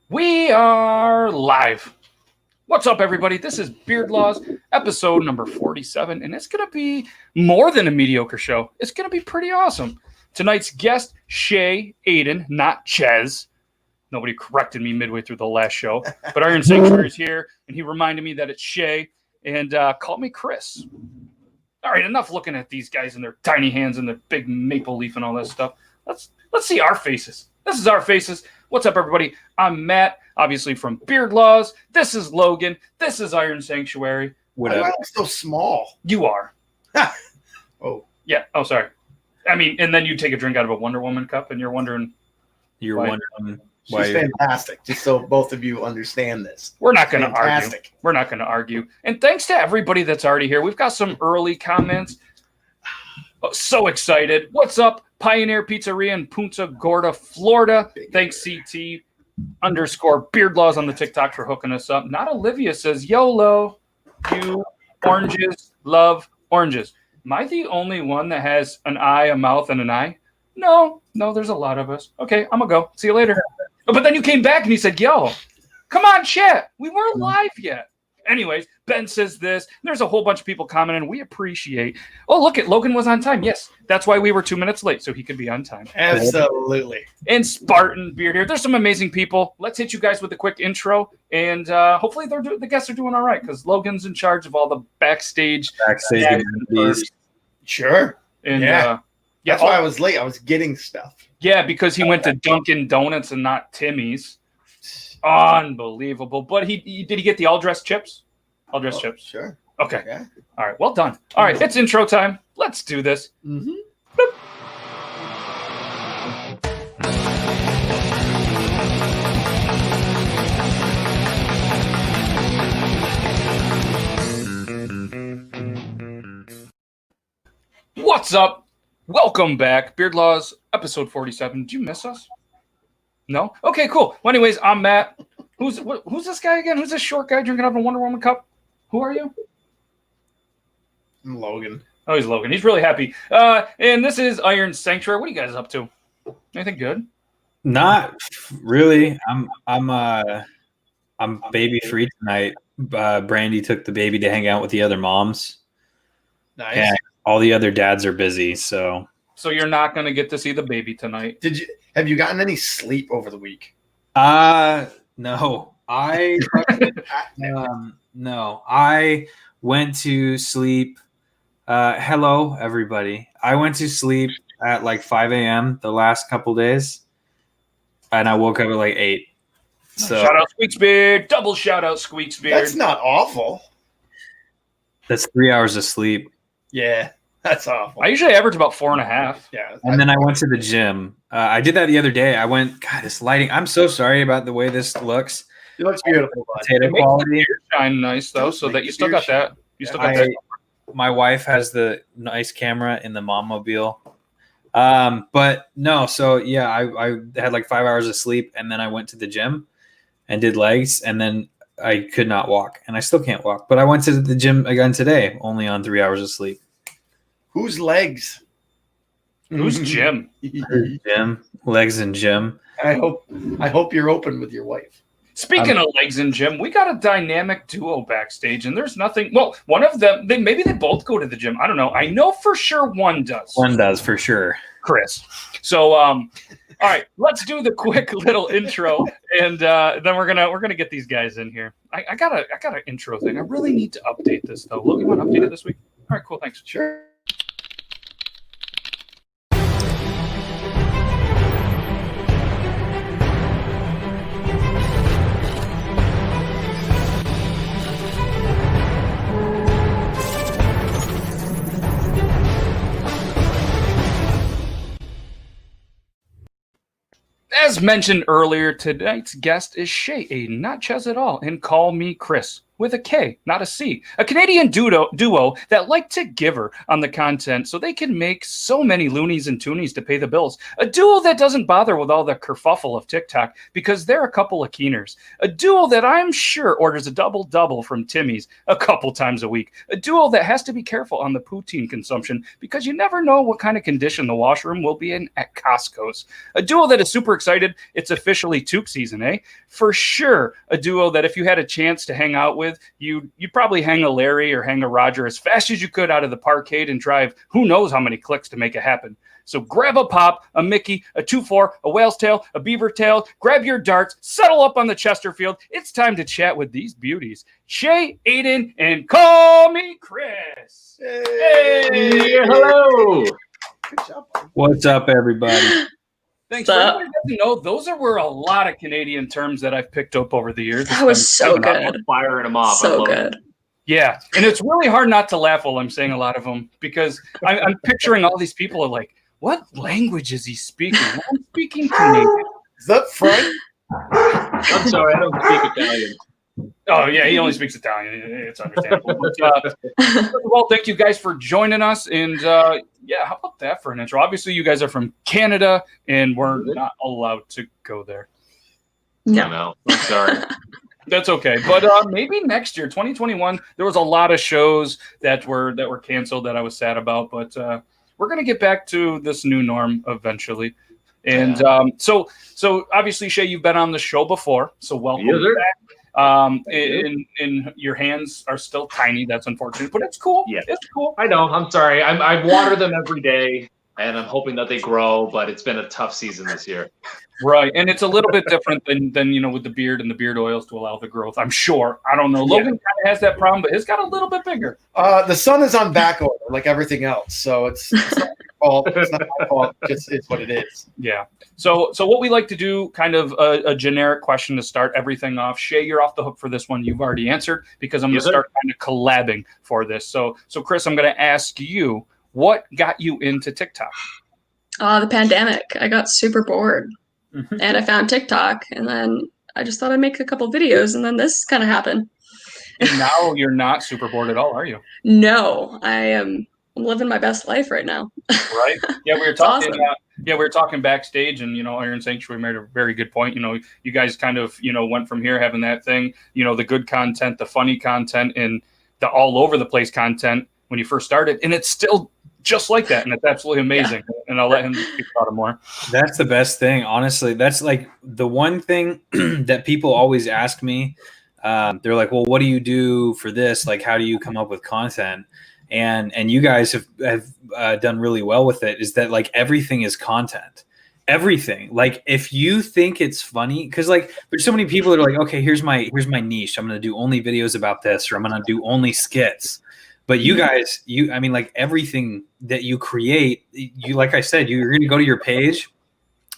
We are live. What's up, everybody? This is Beard Laws, episode number 47, and it's going to be more than a mediocre show. It's going to be pretty awesome. Tonight's guest, ChezAidan, not Chez. Nobody corrected me midway through the last show, but Iron Sanctuary is here, and he reminded me that it's Shay, and KallMeKriss. All right, enough looking at these guys and their tiny hands and their big maple leaf and all that stuff. Let's see our faces. This is our faces. What's up, everybody? I'm Matt, obviously from Beard Laws. This is Logan. This is Iron Sanctuary. Why do I look so small? You are. Oh. Yeah. Oh, sorry. I mean, and then you take a drink out of a Wonder Woman cup, and you're wondering why. She's fantastic. Just so both of you understand this. We're not going to argue. We're not going to argue. And thanks to everybody that's already here. We've got some early comments. Oh, so excited. What's up? Pioneer Pizzeria in Punta Gorda, Florida. Thanks, CT_Beard Laws on the TikTok for hooking us up. Not Olivia says, YOLO, you oranges love oranges. Am I the only one that has an eye, a mouth, and an eye? No, there's a lot of us. Okay, I'm going to go. See you later. But then you came back and you said, yo, come on, chat. We weren't live yet. Anyways, Ben says this. There's a whole bunch of people commenting. We appreciate. Oh, look at Logan was on time. Yes, that's why we were 2 minutes late, so he could be on time. Absolutely. And Spartan Beard here. There's some amazing people. Let's hit you guys with a quick intro, and hopefully the guests are doing all right because Logan's in charge of all the backstage activities. Sure. And yeah. That's why I was late. I was getting stuff. Yeah, because he went to Dunkin' Donuts and not Timmy's. Unbelievable. But did he get the all-dressed chips? All-dressed chips. Sure. Okay. Yeah. All right. Well done. All right. It's intro time. Let's do this. Mm-hmm. What's up? Welcome back. Beard Laws, episode 47. Did you miss us? No? Okay, cool. Well, anyways, I'm Matt. Who's this guy again? Who's this short guy drinking out of a Wonder Woman cup? Who are you? I'm Logan. Oh, he's Logan. He's really happy. And this is Iron Sanctuary. What are you guys up to? Anything good? Not really. I'm baby free tonight. Brandy took the baby to hang out with the other moms. Nice. And all the other dads are busy, so you're not going to get to see the baby tonight. Have you gotten any sleep over the week? No. I went to sleep. Hello, everybody. I went to sleep at like 5 a.m. the last couple days, and I woke up at like 8. So shout out Squeaksbeard. Double shout out Squeaksbeard. That's not awful. That's 3 hours of sleep. Yeah, that's awful. I usually average about 4.5. Yeah. And then I went to the gym. I did that the other day. I went, God, this lighting. I'm so sorry about the way this looks. It looks beautiful. Potato quality. Shine nice, though, so that you still got that. You still got that. My wife has the nice camera in the mom-mobile. But no, so yeah, I had like 5 hours of sleep, and then I went to the gym and did legs, and then I could not walk, and I still can't walk. But I went to the gym again today, only on 3 hours of sleep. Whose legs? Who's Jim? Jim, legs and Jim. I hope you're open with your wife. Speaking of legs and Jim, we got a dynamic duo backstage, and there's nothing. Well, one of them, maybe they both go to the gym. I don't know. I know for sure one does. One does for sure. Chris. So, all right, let's do the quick little intro, and then we're gonna get these guys in here. I got an intro thing. I really need to update this though. Look, you want to update it this week? All right, cool. Thanks. Sure. As mentioned earlier, tonight's guest is ChezAidan, not Chez at all, and KallMeKriss. with a K, not a C. A Canadian duo that like to giver on the content so they can make so many loonies and toonies to pay the bills. A duo that doesn't bother with all the kerfuffle of TikTok because they're a couple of keeners. A duo that I'm sure orders a double-double from Timmy's a couple times a week. A duo that has to be careful on the poutine consumption because you never know what kind of condition the washroom will be in at Costco's. A duo that is super excited it's officially toque season, eh? For sure, a duo that if you had a chance to hang out with, you'd probably hang a Larry or hang a Roger as fast as you could out of the parkade and drive who knows how many clicks to make it happen. So grab a pop, a Mickey, a 2-4, a whale's tail, a beaver tail, grab your darts, settle up on the Chesterfield. It's time to chat with these beauties. ChezAidan and KallMeKriss. Hey, hello. Good job. What's up, everybody? Thanks. For everybody who doesn't know, those were a lot of Canadian terms that I've picked up over the years. That was so good. Firing them off. So good. Yeah, and it's really hard not to laugh while I'm saying a lot of them because I'm picturing all these people are like, what language is he speaking? Well, I'm speaking Canadian. Is that Frank? I'm sorry, I don't speak Italian. Oh, yeah, he only speaks Italian. It's understandable. But, first of all, thank you guys for joining us. And, yeah, how about that for an intro? Obviously, you guys are from Canada, and we're not allowed to go there. No, I'm sorry. That's okay. But maybe next year, 2021, there was a lot of shows that were canceled that I was sad about. But we're going to get back to this new norm eventually. And so obviously, Shay, you've been on the show before. So welcome back. And your hands are still tiny. That's unfortunate, but it's cool. Yeah, it's cool. I know. I'm sorry. I water them every day, and I'm hoping that they grow. But it's been a tough season this year. Right, and it's a little bit different than with the beard and the beard oils to allow the growth. I'm sure. I don't know. Logan kind of has that problem, but his got a little bit bigger. The sun is on back order, like everything else. So it's not your fault. It's not my fault. It's what it is. Yeah. So what we like to do, kind of a generic question to start everything off. Shay, you're off the hook for this one. You've already answered because I'm going to start kind of collabing for this. So Chris, I'm going to ask you, what got you into TikTok? The pandemic. I got super bored. And I found TikTok, and then I just thought I'd make a couple videos, and then this kind of happened. And now you're not super bored at all, are you? No, I'm living my best life right now. Right? Yeah, we were talking. Awesome. We were talking backstage, and Iron Sanctuary made a very good point. You guys kind of went from here having that thing, the good content, the funny content, and the all over the place content when you first started, and it's still just like that, and it's absolutely amazing. Yeah. And I'll let him speak about it more. That's the best thing, honestly. That's like the one thing that people always ask me. They're like, "Well, what do you do for this? Like, how do you come up with content?" And you guys have done really well with it. Is that like everything is content? Everything. Like, if you think it's funny, because like there's so many people that are like, "Okay, here's my niche. I'm going to do only videos about this, or I'm going to do only skits." But you guys, like everything that you create, like I said, you're going to go to your page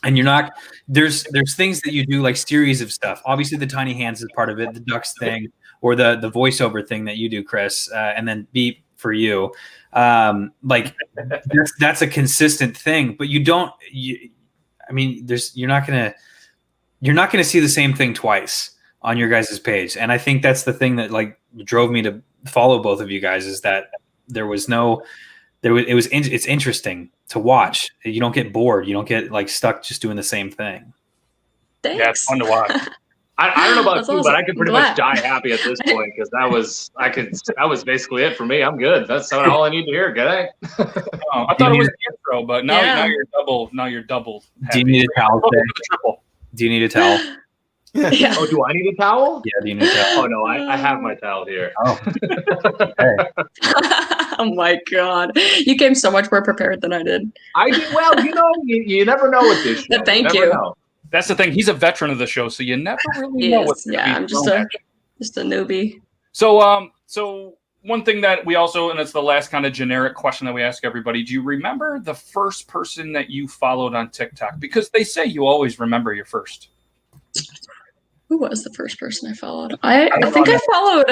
and you're not, there's things that you do like series of stuff. Obviously the tiny hands is part of it, the ducks thing, or the voiceover thing that you do, Chris, and then beep for you. Like that's a consistent thing, but you're not going to see the same thing twice on your guys' page. And I think that's the thing that like drove me to follow both of you guys, is that it's interesting to watch. You don't get bored. You don't get like stuck just doing the same thing. Thanks. Yeah, it's fun to watch. I don't know about you, awesome. but I could pretty much die happy at this point because that was basically it for me. I'm good. That's all I need to hear. Good night. I thought it was the intro, but now you're double. Now you're double. Do you need a towel? Do you need a towel? Yeah. Oh, do I need a towel? Yeah, do you need a towel? Oh no, I have my towel here. Oh. Okay. Oh my God, you came so much more prepared than I did. I do. Well, you never know with this show. Thank you. Know. That's the thing. He's a veteran of the show, so you never really know what's yeah, I'm just a newbie. So one thing that we also, and it's the last kind of generic question that we ask everybody, do you remember the first person that you followed on TikTok? Because they say you always remember your first. Who was the first person I followed? I think I followed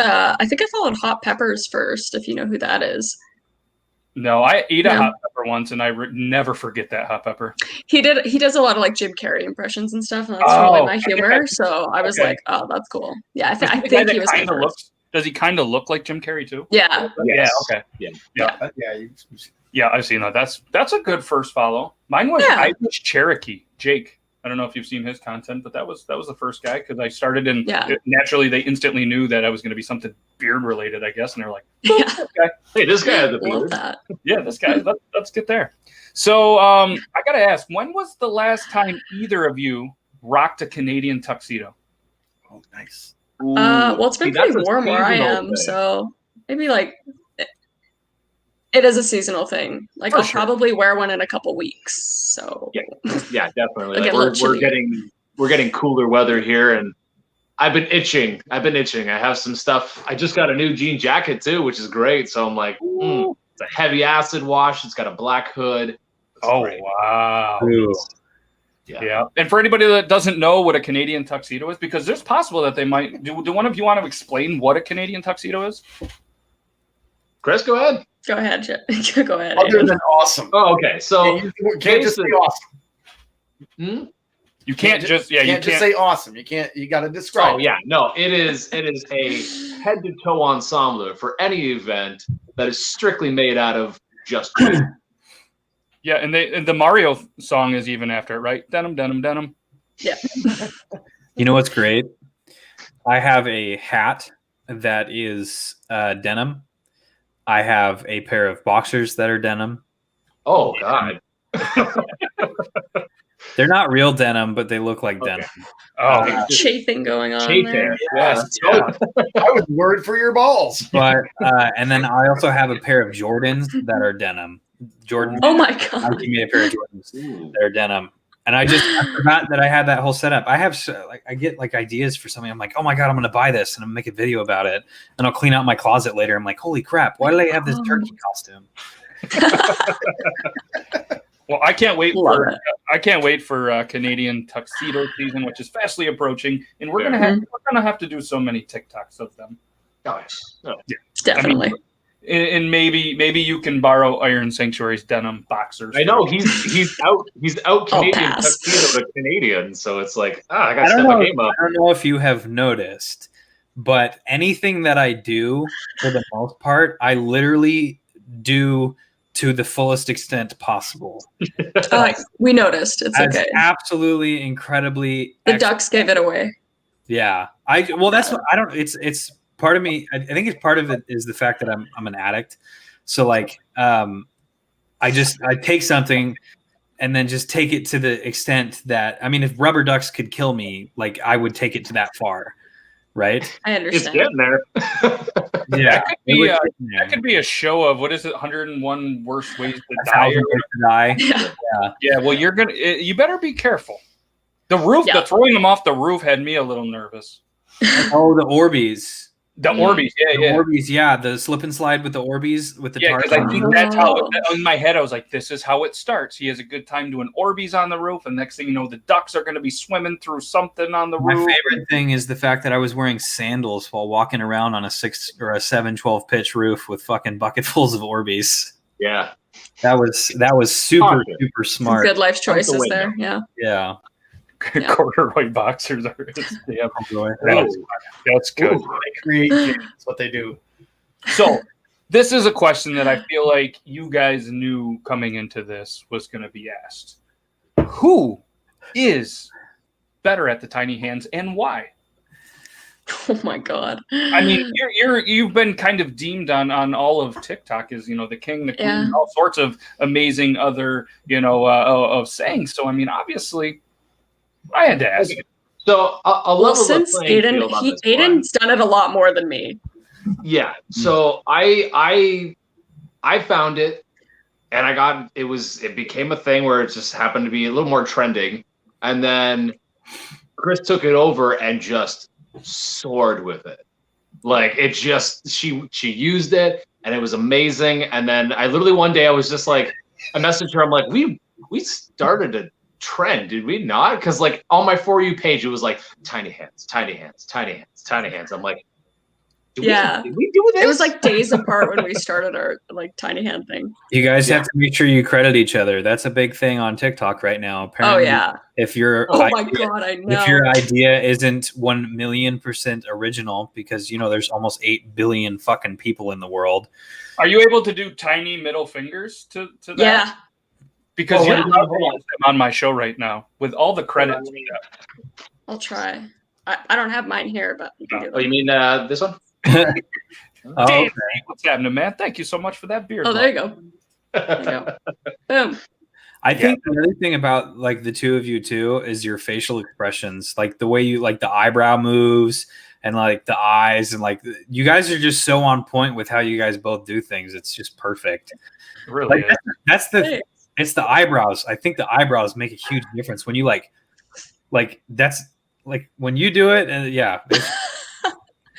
Hot Peppers first, if you know who that is. No, I ate a hot pepper once, and I never forget that hot pepper. He does a lot of like Jim Carrey impressions and stuff, and that's really my humor. So I was like, oh, that's cool. Yeah, I think he was my first. Does he kind of look like Jim Carrey too? Yeah. Yes. Yeah. Okay. Yeah. Yeah, I've seen that. That's a good first follow. Mine was Yeah. Irish Cherokee Jake. I don't know if you've seen his content, but that was the first guy because I started and naturally they instantly knew that I was going to be something beard related, I guess, and they're like, Yeah. okay. Hey, this guy has a Love beard. that. Yeah, this guy. Let's get there. So I gotta ask, when was the last time either of you rocked a Canadian tuxedo? Oh, nice. Well, it's been See, that's pretty a warm where I seasonal am, thing. so maybe like it is a seasonal thing. Like For I'll sure. probably wear one in a couple weeks. So Yeah, definitely. Like Like a little we're getting cooler weather here, and I've been itching. I have some stuff. I just got a new jean jacket too, which is great. So I'm like, it's a heavy acid wash. It's got a black hood. It's great. Wow. Ooh. Yeah. And for anybody that doesn't know what a Canadian tuxedo is, because there's possible that they might do one of you want to explain what a Canadian tuxedo is? Chris, go ahead. go ahead, Chip. Go ahead. Other Aaron. than awesome. Oh, okay. So You can't just say awesome. You can't just you can't just say awesome. You can't. You got to describe. Oh yeah, no, it is a head to toe ensemble for any event that is strictly made out of just wood. Yeah, and the Mario song is even after it, right? Denim, denim, denim. Yeah. You know what's great? I have a hat that is denim. I have a pair of boxers that are denim. Oh god. They're not real denim, but they look like denim. Oh, Chafing going on Chafing. there. Yeah. I was worried for your balls. But and then I also have a pair of Jordans that are denim. Jordan. Oh my I god. gave me a pair of Jordans that are denim. And I forgot that I had that whole setup. I get like ideas for something. I'm like, oh my god, I'm gonna buy this and I'm gonna make a video about it. And I'll clean out my closet later. I'm like, holy crap, why did I have this turkey costume? well, I can't wait Love for it. Canadian tuxedo season, which is fastly approaching, and we're gonna have to do so many TikToks of them. Gosh. Oh. Definitely. And maybe you can borrow Iron Sanctuary's denim boxers. I know he's out Canadian pass. tuxedo to Canadian, so it's like I gotta I step don't my know. game up. I don't know if you have noticed, but anything that I do, for the most part, I literally do to the fullest extent possible. We noticed. It's That's okay. absolutely incredibly. The ducks gave it away. Yeah, that's what I don't. It's part of me. I think it's part of it is the fact that I'm an addict. So like, I take something and then just take it to the extent that if rubber ducks could kill me, like I would take it to that far, right? I It's understand. getting there. Yeah, That could be a show of what is it? 101 worst ways to die. 1,000 ways to die. Yeah. Yeah. Well, you better be careful. The roof, Yeah. the throwing them off the roof had me a little nervous. Oh, the Orbeez. The Orbeez, The Orbeez, yeah, the slip and slide with the Orbeez with the Yeah, tarp. because I think that's how in my head I was like, this is how it starts. He has a good time doing Orbeez on the roof, and next thing you know, the ducks are going to be swimming through something on the My roof. favorite thing is the fact that I was wearing sandals while walking around on a 6 or a 12 pitch roof with fucking bucketfuls of Orbeez. Yeah. That was super super smart. Good life choices away there. Yeah. Yeah. Yeah. Corduroy boxers are. Yeah, Enjoy. that's good. They create games. That's what they do. So, this is a question that I feel like you guys knew coming into this was going to be asked. Who is better at the tiny hands and why? Oh my god. I mean, you've been kind of deemed on all of TikTok as the king, the queen, Yeah. all sorts of amazing other of sayings. So I mean, obviously, I had to ask. Okay. So a Well, level since the playing field on this one. Aiden's done it a lot more than me. Yeah. So I found it, and it became a thing where it just happened to be a little more trending, and then Chris took it over and just soared with it. Like it just she used it and it was amazing. And then I literally one day I was just like, I messaged her. I'm like, we started a trend, did we not? Because like on my For You page, it was like tiny hands, tiny hands, tiny hands, tiny hands. I'm like, Yeah. Did we do this? It was like days apart when we started our like tiny hand thing. You guys have to make sure you credit each other. That's a big thing on TikTok right now. Apparently, Oh yeah. if your Oh my god, I know. if your idea isn't 1,000,000% original, because there's almost 8 billion fucking people in the world. Are you able to do tiny middle fingers to that? Yeah. Because yeah. you're on my show right now with all the credits. I'll try. I don't have mine here, but we can do Oh, you mean this one? Dave, Okay. what's happening, man? Thank you so much for that beard. Oh, there you go. There you go. Boom. I think the other thing about like the two of you too is your facial expressions, like the way you like the eyebrow moves and like the eyes, and like you guys are just so on point with how you guys both do things. It's just perfect. Really? Like, that's it's the eyebrows. I think the eyebrows make a huge difference when you like that's like when you do it, and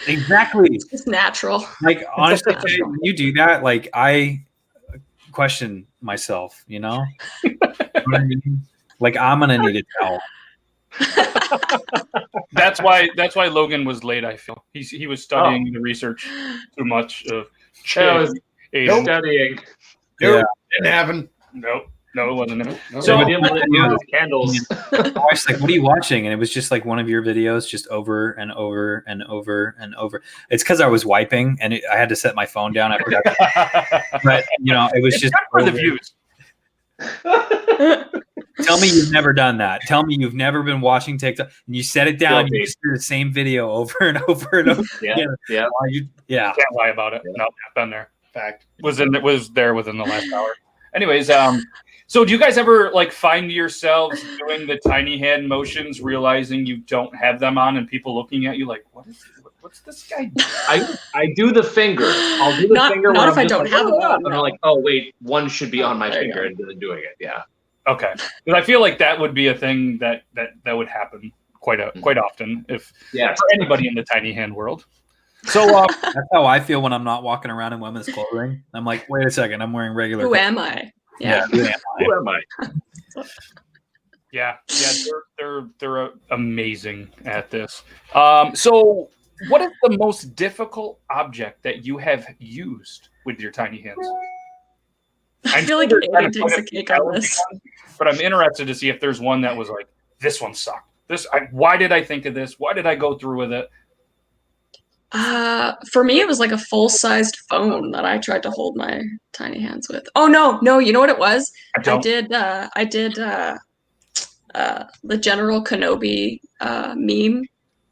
exactly. It's natural. Like honestly, Jay, when you do that, like I question myself, You know what I mean? Like I'm gonna need a towel. That's why Logan was late. I feel he was studying the research too much of Studying. Nope, didn't happen. No, it wasn't him. So candles. I was like, "What are you watching?" And it was just like one of your videos, just over and over and over and over. It's because I was wiping and I had to set my phone down. I forgot, but it was just for the views. Tell me you've never done that. Tell me you've never been watching TikTok and you set it down and you just do the same video over and over and over. Yeah. Yeah. Can't lie about it. No, I've been there. Fact was there within the last hour. Anyways, so do you guys ever like find yourselves doing the tiny hand motions, realizing you don't have them on, and people looking at you like, what's this guy doing? I do the finger. I'll do the finger. Not when if I'm I don't have them on. And I'm like, oh wait, one should be on my finger and then doing it. Yeah. Okay, because I feel like that would be a thing that would happen quite often for anybody in the tiny hand world. So that's how I feel when I'm not walking around in women's clothing. I'm like, wait a second, I'm wearing regular. Who am I? Yeah. Who am I? Yeah, they're amazing at this. So what is the most difficult object that you have used with your tiny hands? I feel like Aiden takes the cake on this. But I'm interested to see if there's one that was like, this one sucked. Why did I think of this? Why did I go through with it? For me, it was like a full-sized phone that I tried to hold my tiny hands with. Oh no! You know what it was? I did the General Kenobi meme.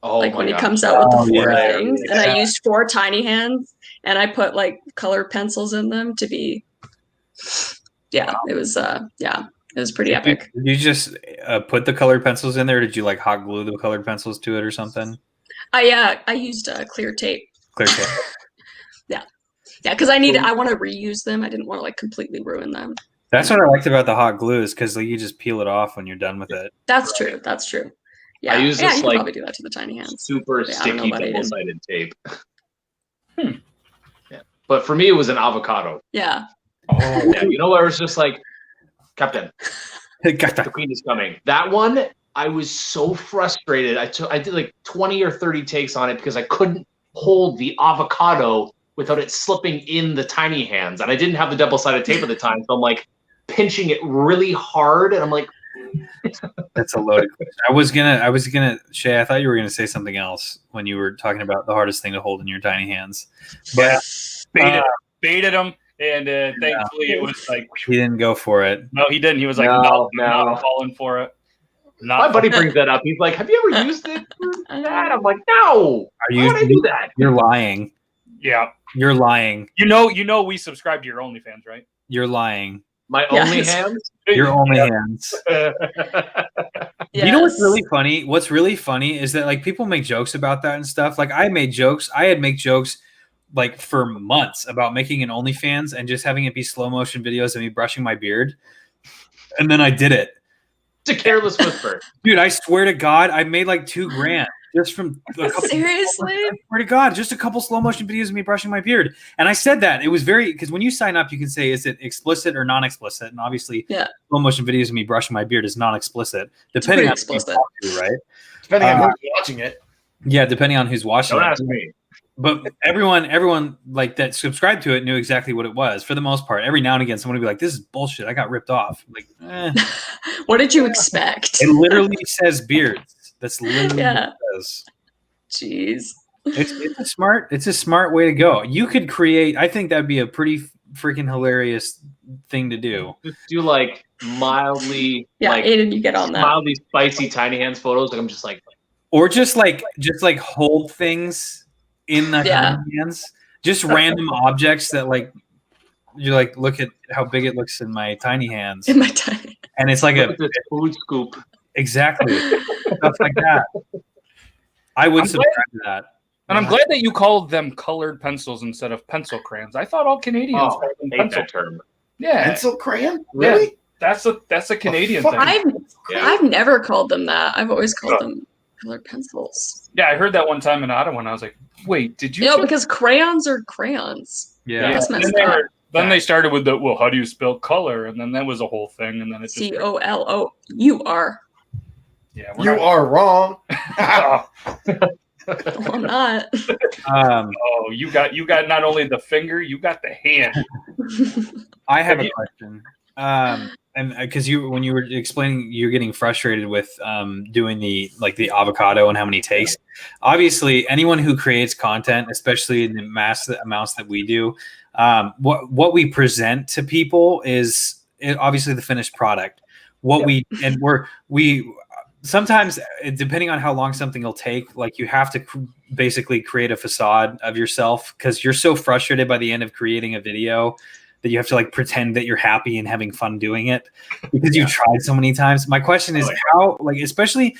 Oh, like when he comes out with the four things, and I used 4 tiny hands, and I put like colored pencils in them to be. Yeah, it was. It was pretty epic. Did you just put the colored pencils in there? Or did you like hot glue the colored pencils to it or something? I used clear tape. Clear tape. Yeah, because I want to reuse them. I didn't want to like completely ruin them. That's what I liked about the hot glue is because like, you just peel it off when you're done with it. That's true. That's true. Yeah, I use this you like probably do that to the tiny hands. Super sticky double-sided tape. Yeah, but for me, it was an avocado. Yeah. Oh, yeah. You know where it was just like, Captain, the queen is coming. That one, I was so frustrated. I did like 20 or 30 takes on it because I couldn't hold the avocado without it slipping in the tiny hands, and I didn't have the double-sided tape at the time, so I'm like pinching it really hard, and I'm like. That's a loaded question. I was gonna, Shay, I thought you were gonna say something else when you were talking about the hardest thing to hold in your tiny hands. But baited him. And thankfully, it was like he didn't go for it. No, he didn't. He was like, no, not falling for it. My buddy brings that up. He's like, "Have you ever used it for that?" I'm like, "No." Why would I do that? You're lying. Yeah, you're lying. You know, we subscribe to your OnlyFans, right? You're lying. My only hands. Your only hands. Yes. You know what's really funny? What's really funny is that like people make jokes about that and stuff. Like I had made jokes like for months about making an OnlyFans and just having it be slow motion videos of me brushing my beard. And then I did it. It's a careless whisper. Dude, I swear to God, I made like $2,000 just from a couple. Seriously? I swear to God, just a couple slow motion videos of me brushing my beard. And I said that. It was because when you sign up, you can say, is it explicit or non-explicit? And obviously, slow motion videos of me brushing my beard is non-explicit. Depending on who you talk to, right? Depending on who's watching it. Yeah, depending on who's watching Don't it. ask me. but everyone like that subscribed to it knew exactly what it was for the most part. Every now and again, someone would be like, "This is bullshit. I got ripped off." Like, What did you expect? it literally says beards. That's literally Yeah. what it says. Jeez. It's a smart way to go. You could create. I think that'd be a pretty freaking hilarious thing to do. Just do like mildly, Yeah, like Aiden, you get on that. mildly spicy tiny hands photos. Like I'm just like, Or just like hold things in the Yeah. hands. Just random objects that like you're like, look at how big it looks in my tiny hands. In my tiny. And it's like look at this food scoop. exactly stuff like that. I would subscribe to that. And I'm glad that you called them colored pencils instead of pencil crayons. I thought all Canadians Oh, called them hate pencil. that term. Yeah, Pencil crayon? Really? that's a Canadian fuck? thing. I've never called them that. I've always called them colored pencils. Yeah, I heard that one time in Ottawa, and I was like, "Wait, did you?" No, because crayons are crayons. Yeah. That's And messed then, up. then they started with the how do you spell color, and then that was a whole thing, and then it just COLOUR. yeah, You are wrong. Oh, No, I'm not. oh, you got not only the finger, you got the hand. I have a question. And because when you were explaining, you're getting frustrated with doing the avocado and how many takes. Obviously, anyone who creates content, especially in the mass amounts that we do, what we present to people is obviously the finished product. We sometimes, depending on how long something will take, like you have to basically create a facade of yourself because you're so frustrated by the end of creating a video that you have to like pretend that you're happy and having fun doing it because you've tried so many times. My question is how, like, especially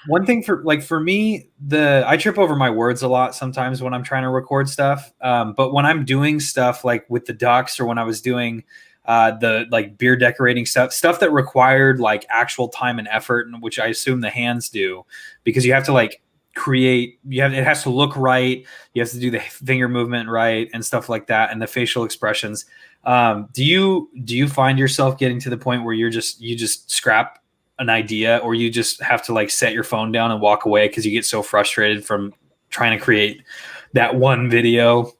one thing for me, I trip over my words a lot sometimes when I'm trying to record stuff. But when I'm doing stuff like with the ducks or when I was doing the like beer decorating stuff that required like actual time and effort, and which I assume the hands do, because you have to like create, it has to look right, you have to do the finger movement right and stuff like that, and the facial expressions. Do you find yourself getting to the point where you just scrap an idea, or you just have to like set your phone down and walk away because you get so frustrated from trying to create that one video?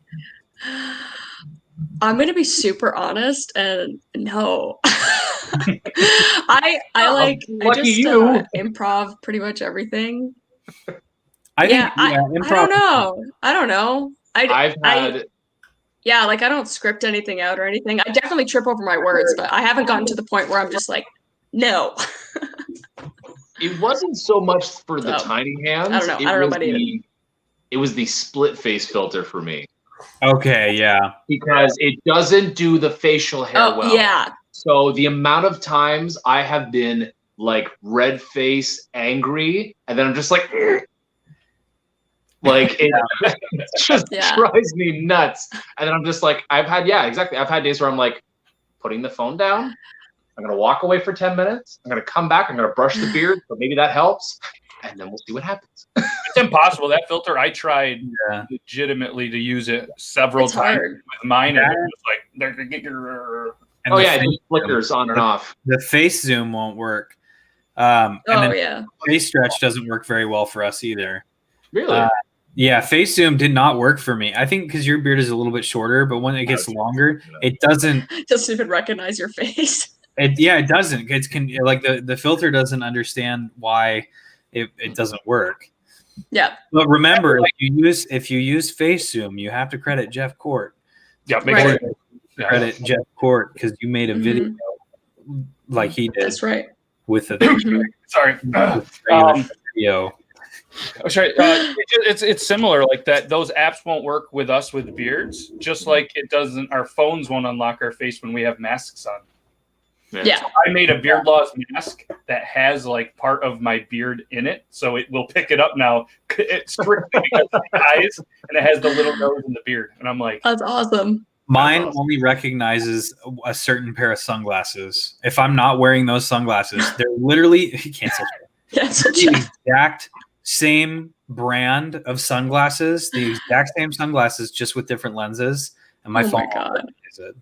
I'm gonna be super honest, and no. I Lucky just you. improv pretty much everything. I don't know. I've had Yeah, like I don't script anything out or anything. I definitely trip over my words, but I haven't gotten to the point where I'm just like, no. it wasn't so much for the So, tiny hands. I don't know about Aiden. It was the split face filter for me. Okay, yeah. Because it doesn't do the facial hair well. Yeah. So the amount of times I have been like red face, angry, and then I'm just like, like it just drives me nuts. And then I'm just like, I've had days where I'm like putting the phone down. I'm gonna walk away for 10 minutes. I'm gonna come back. I'm gonna brush the beard, so maybe that helps, and then we'll see what happens. It's impossible. That filter, I tried legitimately to use it several times with mine, and it was like, And it flickers on and off. The face zoom won't work. Face stretch doesn't work very well for us either. Really? Yeah, face zoom did not work for me. I think because your beard is a little bit shorter, but when it gets longer, it doesn't even recognize your face. It doesn't. Like the filter doesn't understand why it doesn't work. Yeah. But remember, if you use face zoom, you have to credit Jeff Court. Yeah, credit Jeff Court because you made a video like he did. That's right. With the video. Oh, sorry. It's similar like that. Those apps won't work with us with beards, just like it doesn't. Our phones won't unlock our face when we have masks on. Yeah. So I made a Beard Laws mask that has like part of my beard in it, so it will pick it up now. It's strictly because of the eyes, and it has the little nose and the beard. And I'm like, that's awesome. Mine only recognizes a certain pair of sunglasses. If I'm not wearing those sunglasses, they're literally the exact same brand of sunglasses, the exact same sunglasses, just with different lenses. And my phone is it.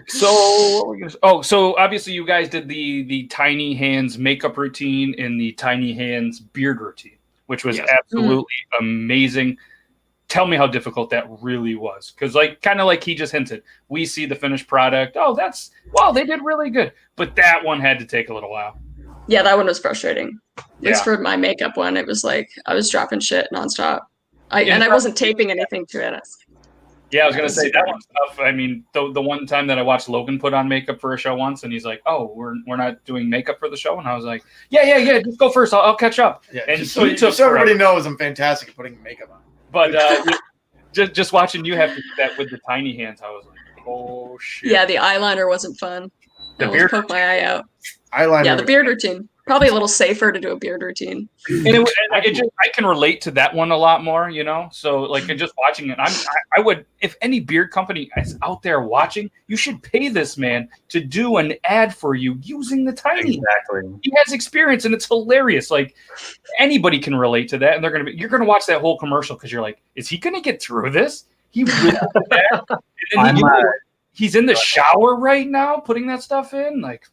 So what were we gonna so obviously you guys did the tiny hands makeup routine and the tiny hands beard routine. which was Yes. absolutely amazing. Tell me how difficult that really was. Because kind of like he just hinted, we see the finished product. Oh, they did really good. But that one had to take a little while. Yeah, that one was frustrating. At least Yeah. for my makeup one, it was like I was dropping shit nonstop. And I wasn't taping anything to it. Yeah, I was gonna say that one's tough. I mean, the one time that I watched Logan put on makeup for a show once, and he's like, "Oh, we're not doing makeup for the show," and I was like, "Yeah, just go first. I'll catch up." Yeah, And just so it took so everybody forever. knows I'm fantastic at putting makeup on. But just watching you have to do that with the tiny hands, I was like, "Oh shit!" Yeah, the eyeliner wasn't fun. The I almost beard poked my eye out. Eyeliner. Yeah, the beard routine. Probably a little safer to do a beard routine. I can relate to that one a lot more, So like just watching it, I would, if any beard company is out there watching, you should pay this man to do an ad for you using the tiny. Exactly. He has experience and it's hilarious. Like anybody can relate to that, and you're gonna watch that whole commercial because you're like, is he gonna get through this? He really did that? And then he's in the shower right now putting that stuff in, like.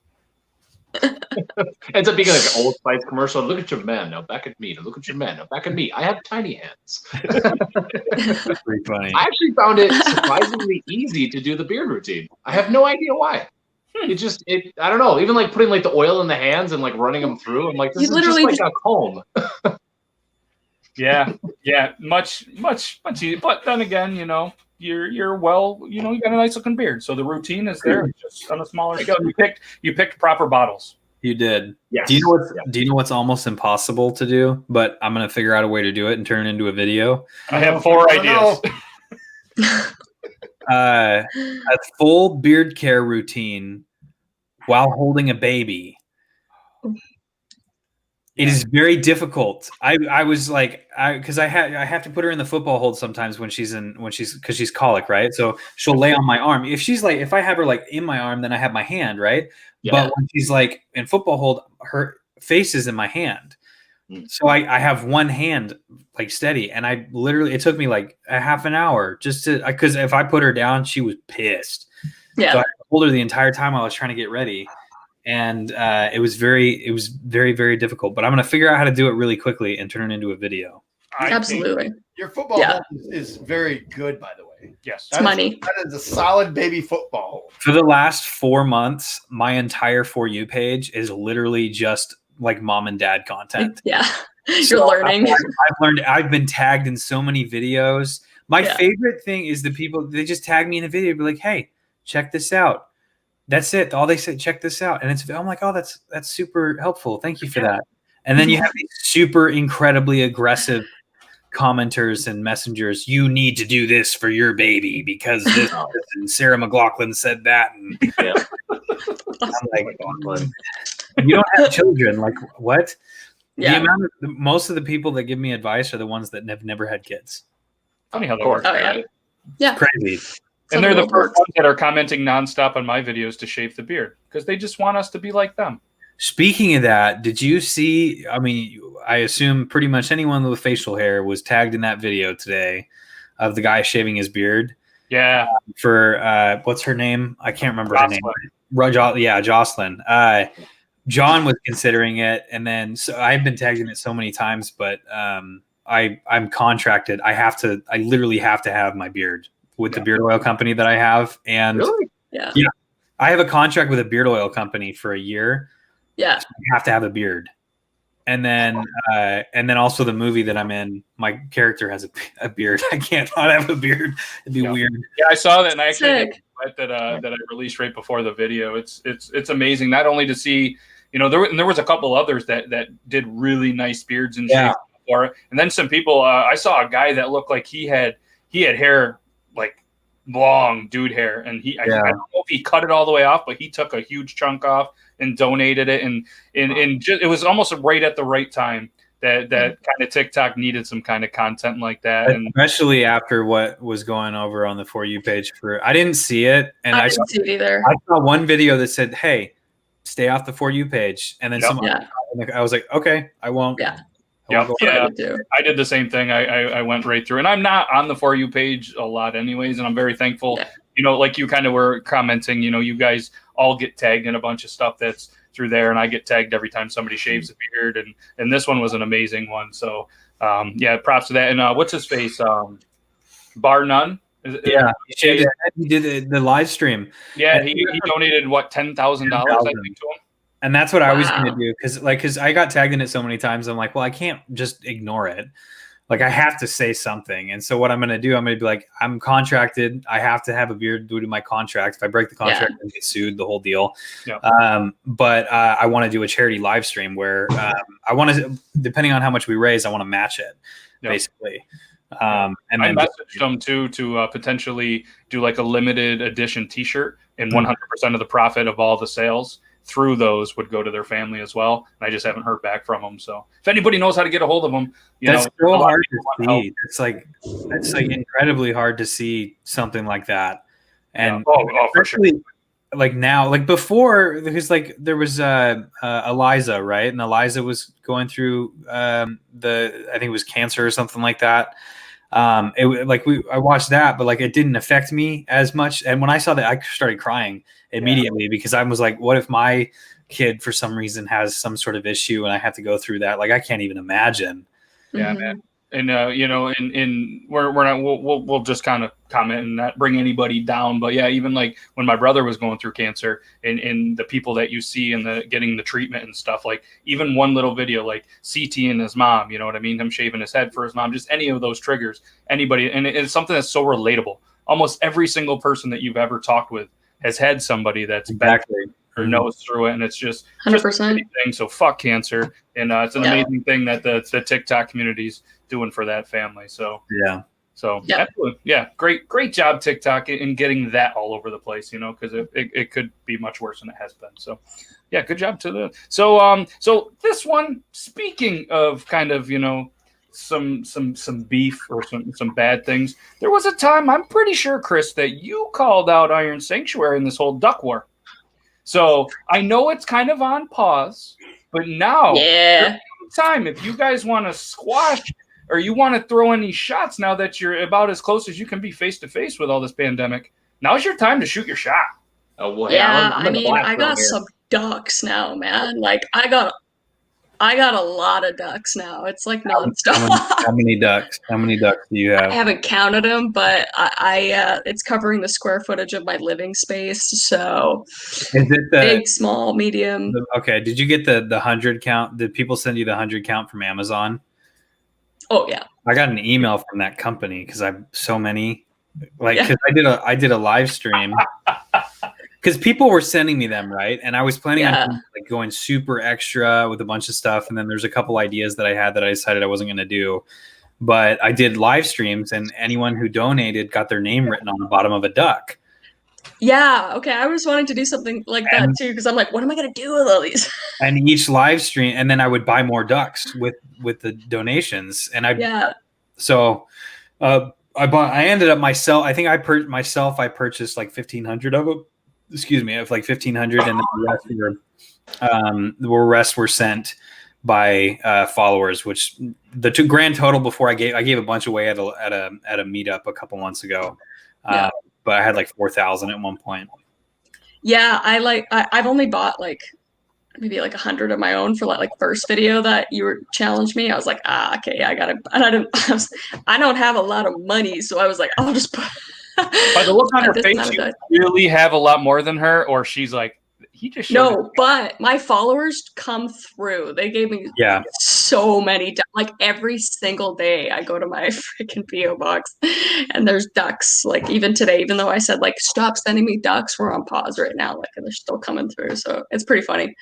Ends up being like an Old Spice commercial. Look at your man now, back at me. Look at your man now, back at me. I have tiny hands. That's pretty funny. I actually found it surprisingly easy to do the beard routine. I have no idea why. I don't know. Even like putting like the oil in the hands and like running them through. I'm like, this is just like a comb. Yeah, much easier. But then again, you're well, you got a nice looking beard, so the routine is there, just on a smaller scale. You picked proper bottles. You did. Yes. Do you know what's almost impossible to do? But I'm gonna figure out a way to do it and turn it into a video. I have 4 ideas. A full beard care routine while holding a baby. It is very difficult. I was like, because I have to put her in the football hold sometimes because she's colic, right? So she'll lay on my arm. If I have her like in my arm, then I have my hand, right? Yeah. But when she's like in football hold, her face is in my hand. So I have one hand like steady, and it took me like a half an hour because if I put her down, she was pissed. Yeah. So I hold her the entire time I was trying to get ready. And it was very, very difficult. But I'm going to figure out how to do it really quickly and turn it into a video. Absolutely. Your football hold is very good, by the way. Yes. It's money. That is a solid baby football hold. For the last 4 months, my entire For You page is literally just like mom and dad content. Yeah. You're learning. I've learned. I've been tagged in so many videos. My favorite thing is the people, they just tag me in a video, be like, hey, check this out. That's it. All they say, check this out. And I'm like, oh, that's super helpful. Thank you for that. And then you have these super incredibly aggressive commenters and messengers. You need to do this for your baby because this and Sarah McLachlan said that. And I'm like, you don't have children. Like what? Yeah. Most of the people that give me advice are the ones that have never had kids. Funny how that works. Oh, yeah. Yeah. Crazy. And they're the first ones that are commenting nonstop on my videos to shave the beard because they just want us to be like them. Speaking of that, did you see? I mean, I assume pretty much anyone with facial hair was tagged in that video today of the guy shaving his beard. Yeah. For what's her name? I can't remember her name. Jocelyn. John was considering it, and then so I've been tagged in it so many times, but I'm contracted. I literally have to have my beard with the beard oil company that I have. And really? Yeah. I have a contract with a beard oil company for a year. Yeah. So I have to have a beard. And then also the movie that I'm in, my character has a beard. I can't not have a beard. It'd be weird. Yeah, I saw that, and I actually Sick. that I released right before the video. It's amazing not only to see, there was a couple others that did really nice beards and shapes before, and then some people. I saw a guy that looked like he had hair like long dude hair, and I don't know if he cut it all the way off, but he took a huge chunk off and donated it, and it was almost right at the right time that kind of TikTok needed some kind of content like that, and especially after what was going over on the For You page. I didn't see it, and I didn't see it either. I saw one video that said, "Hey, stay off the For You page," and then I was like, "Okay, I won't." Yeah. I did the same thing. I went right through, and I'm not on the For You page a lot anyways, and I'm very thankful. Like you kind of were commenting, you guys all get tagged in a bunch of stuff that's through there, and I get tagged every time somebody shaves a beard, and this one was an amazing one. So yeah, props to that. And what's his face? Bar None. Yeah, he did the live stream. Yeah, he donated what, $10,000 I think to him. And that's what I was going to do because I got tagged in it so many times. I'm like, well, I can't just ignore it. Like, I have to say something. And so what I'm going to do, I'm going to be like, I'm contracted. I have to have a beard due to my contract. If I break the contract, I get sued, the whole deal. Yeah. But I want to do a charity live stream where I want to, depending on how much we raise, I want to match it, basically. And I then messaged them too to potentially do like a limited edition T-shirt, and 100% of the profit of all the sales through those would go to their family as well. And I just haven't heard back from them. So if anybody knows how to get a hold of them, that's so hard to see. It's like incredibly hard to see something like that. And for sure. Like now, like before, because like there was Eliza, right? And Eliza was going through I think it was cancer or something like that. I watched that, but like it didn't affect me as much. And when I saw that, I started crying immediately because I was like, what if my kid for some reason has some sort of issue and I have to go through that? Like, I can't even imagine. Yeah, man. And we'll just kind of comment and not bring anybody down, but yeah, even like when my brother was going through cancer, and the people that you see and getting the treatment and stuff, like even one little video like CT and his mom, you know what I mean, him shaving his head for his mom, just any of those triggers anybody, and it's something that's so relatable. Almost every single person that you've ever talked with has had somebody that's or knows through it, and it's just 100%. So fuck cancer, and it's an amazing thing that the TikTok community's doing for that family. So absolutely, great job TikTok in getting that all over the place, because it could be much worse than it has been. So yeah, good job to the so this one, speaking of kind of some beef or some bad things, there was a time, I'm pretty sure, Chris, that you called out Iron Sanctuary in this whole duck war. So I know it's kind of on pause, but now, time, if you guys want to squash or you want to throw any shots now that you're about as close as you can be face to face with all this pandemic, now's your time to shoot your shot. Oh, well, yeah. I got some ducks now, man. Like I got a lot of ducks now. It's like nonstop. How many ducks? How many ducks do you have? I haven't counted them, but I it's covering the square footage of my living space. So is it big, small, medium? Okay. Did you get the 100 count? Did people send you the 100 count from Amazon? Oh yeah. I got an email from that company because I have so many. Because I did a live stream. Because people were sending me them, right? And I was planning on like going super extra with a bunch of stuff. And then there's a couple ideas that I had that I decided I wasn't going to do. But I did live streams, and anyone who donated got their name written on the bottom of a duck. Yeah. Okay. I was wanting to do something like that too, because I'm like, what am I going to do with all these? And each live stream, and then I would buy more ducks with the donations. And so I ended up myself. I think I purchased like 1,500 of them. Excuse me, of like 1,500, and then the rest were sent by followers. Which the two grand total before I gave a bunch away at a meetup a couple months ago, but I had like 4,000 at one point. Yeah, I've only bought like maybe like 100 of my own for like first video that you challenged me. I was like, okay, I gotta, and I don't have a lot of money, so I was like, I'll just put. By the look on her face, you really have a lot more than her, or she's like, he just showed no, but my followers come through. They gave me so many, like every single day I go to my freaking PO box and there's ducks. Like even today, even though I said like, stop sending me ducks, we're on pause right now. Like, and they're still coming through. So it's pretty funny.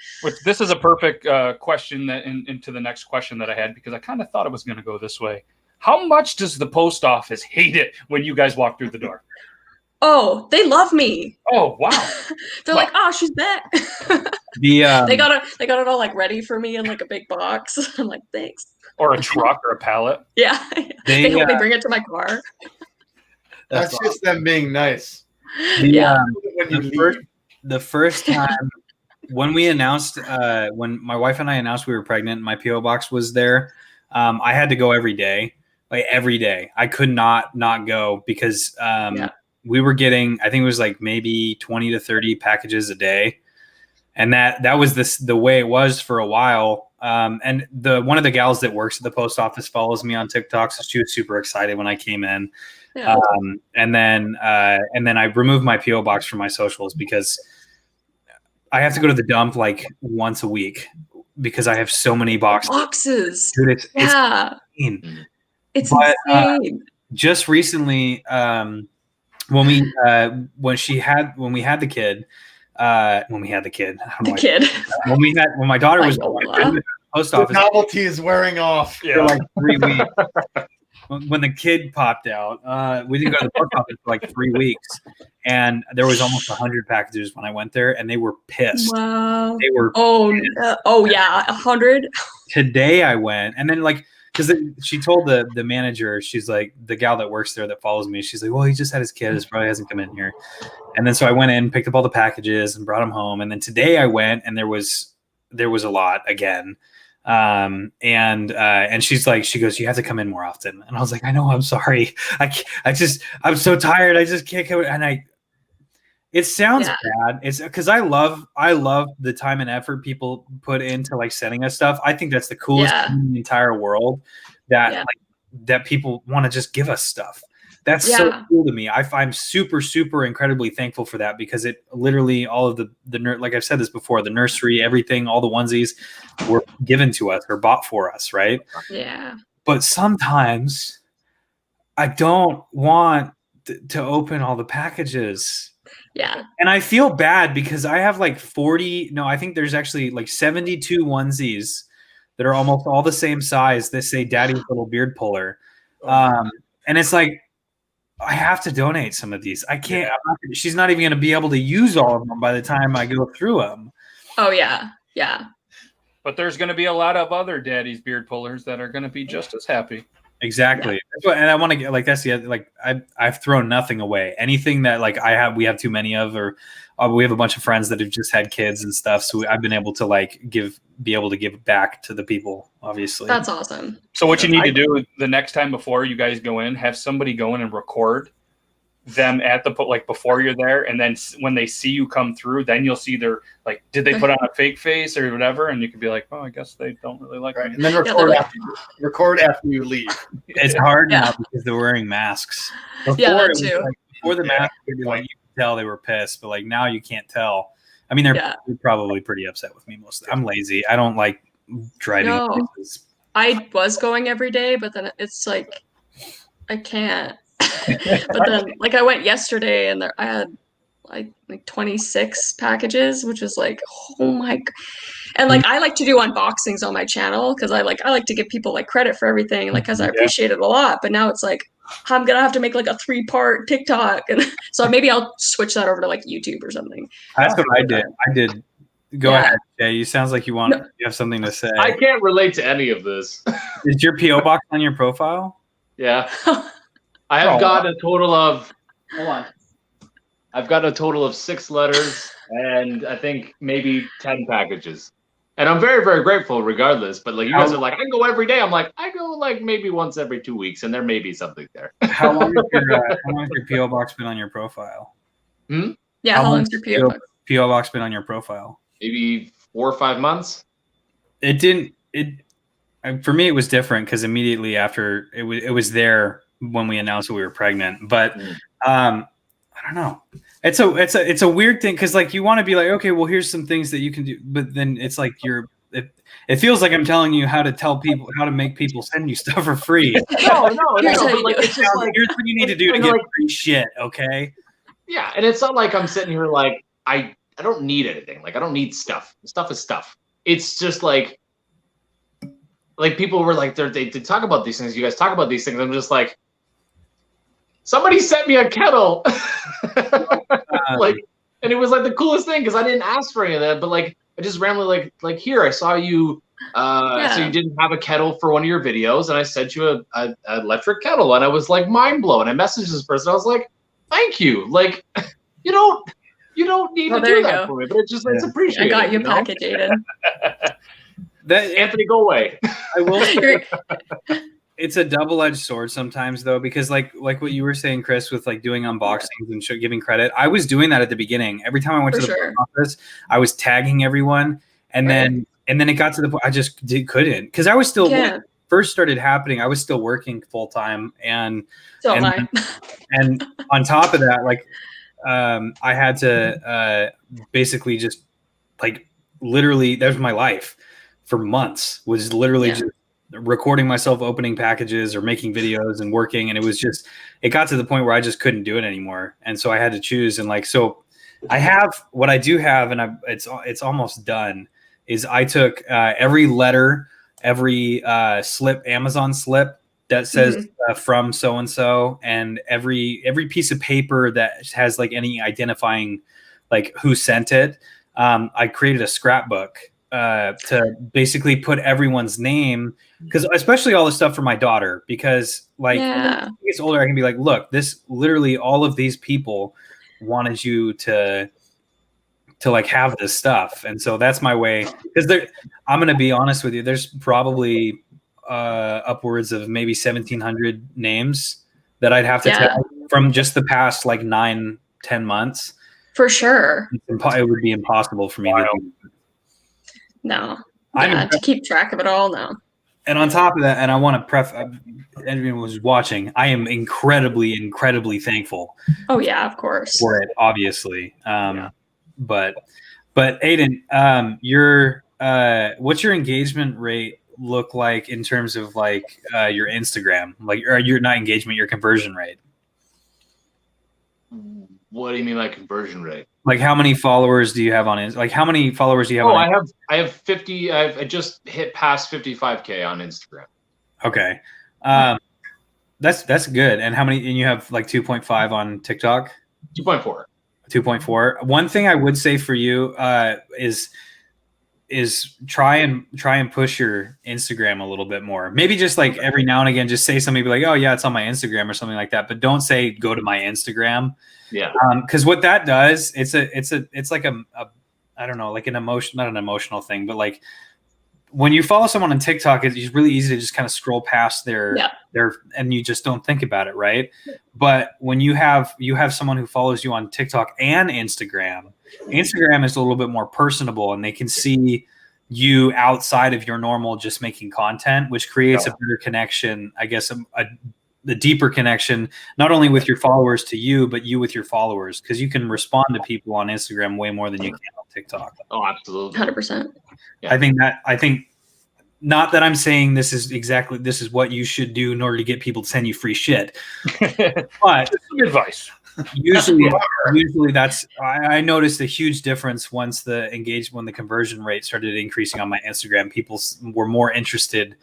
This is a perfect question that into the next question that I had, because I kind of thought it was going to go this way. How much does the post office hate it when you guys walk through the door? Oh, they love me. Oh, wow. They're like, oh, she's back. They got it all like ready for me in like a big box. I'm like, thanks. Or a truck or a pallet. Yeah. They hope they bring it to my car. That's just them being nice. The first time when we announced, when my wife and I announced we were pregnant, my PO box was there. I had to go every day. Like every day, I could not go because we were getting, I think it was like maybe 20 to 30 packages a day. And that was the way it was for a while. And one of the gals that works at the post office follows me on TikTok, so she was super excited when I came in. Yeah. And then I removed my PO box from my socials because I have to go to the dump like once a week because I have so many boxes. Dude, it's insane. It's insane. Just recently, when we had the kid, when my daughter was born, the post office, the novelty is wearing off. For like 3 weeks. When the kid popped out, we didn't go to the post office for like 3 weeks, and there was almost 100 packages when I went there, and they were pissed. Wow. They were. Yeah, 100. Today I went, and then like. Because she told the manager, she's like, the gal that works there that follows me, she's like, well, he just had his kid. His probably hasn't come in here. And then so I went in, picked up all the packages and brought them home. And then today I went and there was a lot again. And she's like, she goes, you have to come in more often. And I was like, I know, I'm sorry. I'm so tired. I just can't come. And it sounds bad. It's because I love the time and effort people put into like sending us stuff. I think that's the coolest thing in the entire world that people want to just give us stuff. That's so cool to me. I'm super, super incredibly thankful for that because it literally all of the like I've said this before, the nursery, everything, all the onesies were given to us or bought for us, right? Yeah. But sometimes I don't want to open all the packages. Yeah. And I feel bad because I have like I think there's actually like 72 onesies that are almost all the same size that say Daddy's Little Beard Puller. And it's like, I have to donate some of these. I can't, she's not even going to be able to use all of them by the time I go through them. Oh, yeah. Yeah. But there's going to be a lot of other Daddy's Beard Pullers that are going to be just as happy. Exactly. Yeah. And I want to get like, that's the like, I've thrown nothing away. Anything that like we have too many of, or we have a bunch of friends that have just had kids and stuff. So I've been able to like be able to give back to the people, obviously. That's awesome. So what you need to do the next time before you guys go in, have somebody go in and record them at the like before you're there, and then when they see you come through, then you'll see their like, did they put on a fake face or whatever, and you could be like, oh, I guess they don't really like me. And then record after you leave. It's hard now because they're wearing masks. Before, that too. Before the mask, like you could tell they were pissed, but like now you can't tell. I mean, they're probably pretty upset with me mostly. I'm lazy. I don't like driving places. I was going every day, but then it's like I can't. But then, like, I went yesterday, and I had like 26 packages, which is like, oh my god. And like, I like to do unboxings on my channel because I like to give people like credit for everything, like, because I appreciate it a lot. But now it's like I'm gonna have to make like a 3-part TikTok, and so maybe I'll switch that over to like YouTube or something. That's what I did. Go ahead, Jay. You sounds like you have something to say. I can't relate to any of this. Is your PO box on your profile? Yeah. I have got a total of I've got a total of 6 letters and I think maybe 10 packages. And I'm very, very grateful regardless. But like you guys are like, I can go every day. I'm like, I go like maybe once every 2 weeks, and there may be something there. How long has your PO box been on your profile? Yeah, how long has your PO box been on your profile? Maybe 4 or 5 months. For me, it was different because immediately after it was there when we announced that we were pregnant. But I don't know. It's a weird thing because like you want to be like, okay, well, here's some things that you can do, but then it's like it feels like I'm telling you how to make people send you stuff for free. No. But like, it's just like, here's what you need to do to get free shit. Okay. Yeah, and it's not like I'm sitting here like I don't need anything. Like I don't need stuff. Stuff is stuff. It's just like people were like they talk about these things. You guys talk about these things. I'm just like, somebody sent me a kettle. And it was like the coolest thing because I didn't ask for any of that, but like I just randomly like here I saw you so you didn't have a kettle for one of your videos, and I sent you a electric kettle, and I was like mind blown. I messaged this person. I was like, thank you. Like you don't need to do that for me, but it's just it's appreciated. I got your package, Aiden. Anthony, go away. I will say, it's a double-edged sword sometimes though, because like what you were saying, Chris, with like doing unboxings and giving credit. I was doing that at the beginning. Every time I went For to the sure. office, I was tagging everyone, and then it got to the point I just couldn't, because I was still when Yeah. it first started happening, I was still working full time, and So am I. and on top of that, like I had to basically just like literally that was my life for months, was literally just recording myself opening packages or making videos and working, and it got to the point where I just couldn't do it anymore, and so I had to choose. And like, so I have what I do have, and it's almost done, is I took every letter, every slip, Amazon slip that says from so and so, and every piece of paper that has like any identifying like who sent it. I created a scrapbook to basically put everyone's name, because especially all the stuff for my daughter, because like when she gets older, I can be like, look, this literally all of these people wanted you to like have this stuff, and so that's my way. Because I'm going to be honest with you, there's probably upwards of maybe 1,700 names that I'd have to tell from just the past like 9-10 months. For sure. It would be impossible for me to do. No. To keep track of it all, no. And on top of that, and I want to anyone who's watching, I am incredibly, incredibly thankful. Oh yeah, of course. For it, obviously. But Aidan, what's your engagement rate look like in terms of like your Instagram, like, or your not engagement, your conversion rate? What do you mean by conversion rate? Like, how many followers do you have on it? Like, how many followers do you have? I have 50. I just hit past 55K on Instagram. Okay, that's good. And how many? And you have like 2.5 on TikTok. 2.4. 2.4. One thing I would say for you is try and push your Instagram a little bit more. Maybe just like every now and again, just say something, be like, oh yeah, it's on my Instagram or something like that. But don't say go to my Instagram. Yeah. Because what that does, it's like a I don't know, like an emotion, not an emotional thing, but like when you follow someone on TikTok, it's really easy to just kind of scroll past their and you just don't think about it, right? But when you have someone who follows you on TikTok and Instagram is a little bit more personable, and they can see you outside of your normal just making content, which creates a better connection, I guess, a deeper connection, not only with your followers to you, but you with your followers, because you can respond to people on Instagram way more than you can on TikTok. Oh, absolutely. 100%. Yeah. I think not that I'm saying this is what you should do in order to get people to send you free shit, but just some advice. Usually that's, I noticed a huge difference when the conversion rate started increasing on my Instagram. People were more interested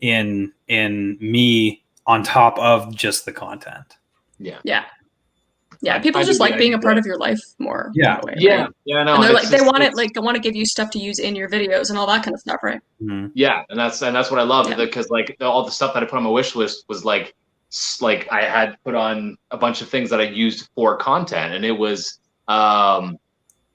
in me on top of just the content. Yeah. People just like being a part of your life more. Yeah. Way, yeah. Right? Yeah. No, and they're like, they want to give you stuff to use in your videos and all that kind of stuff, right? Mm-hmm. Yeah. And that's what I love, because like all the stuff that I put on my wish list was like I had put on a bunch of things that I used for content, and it was, and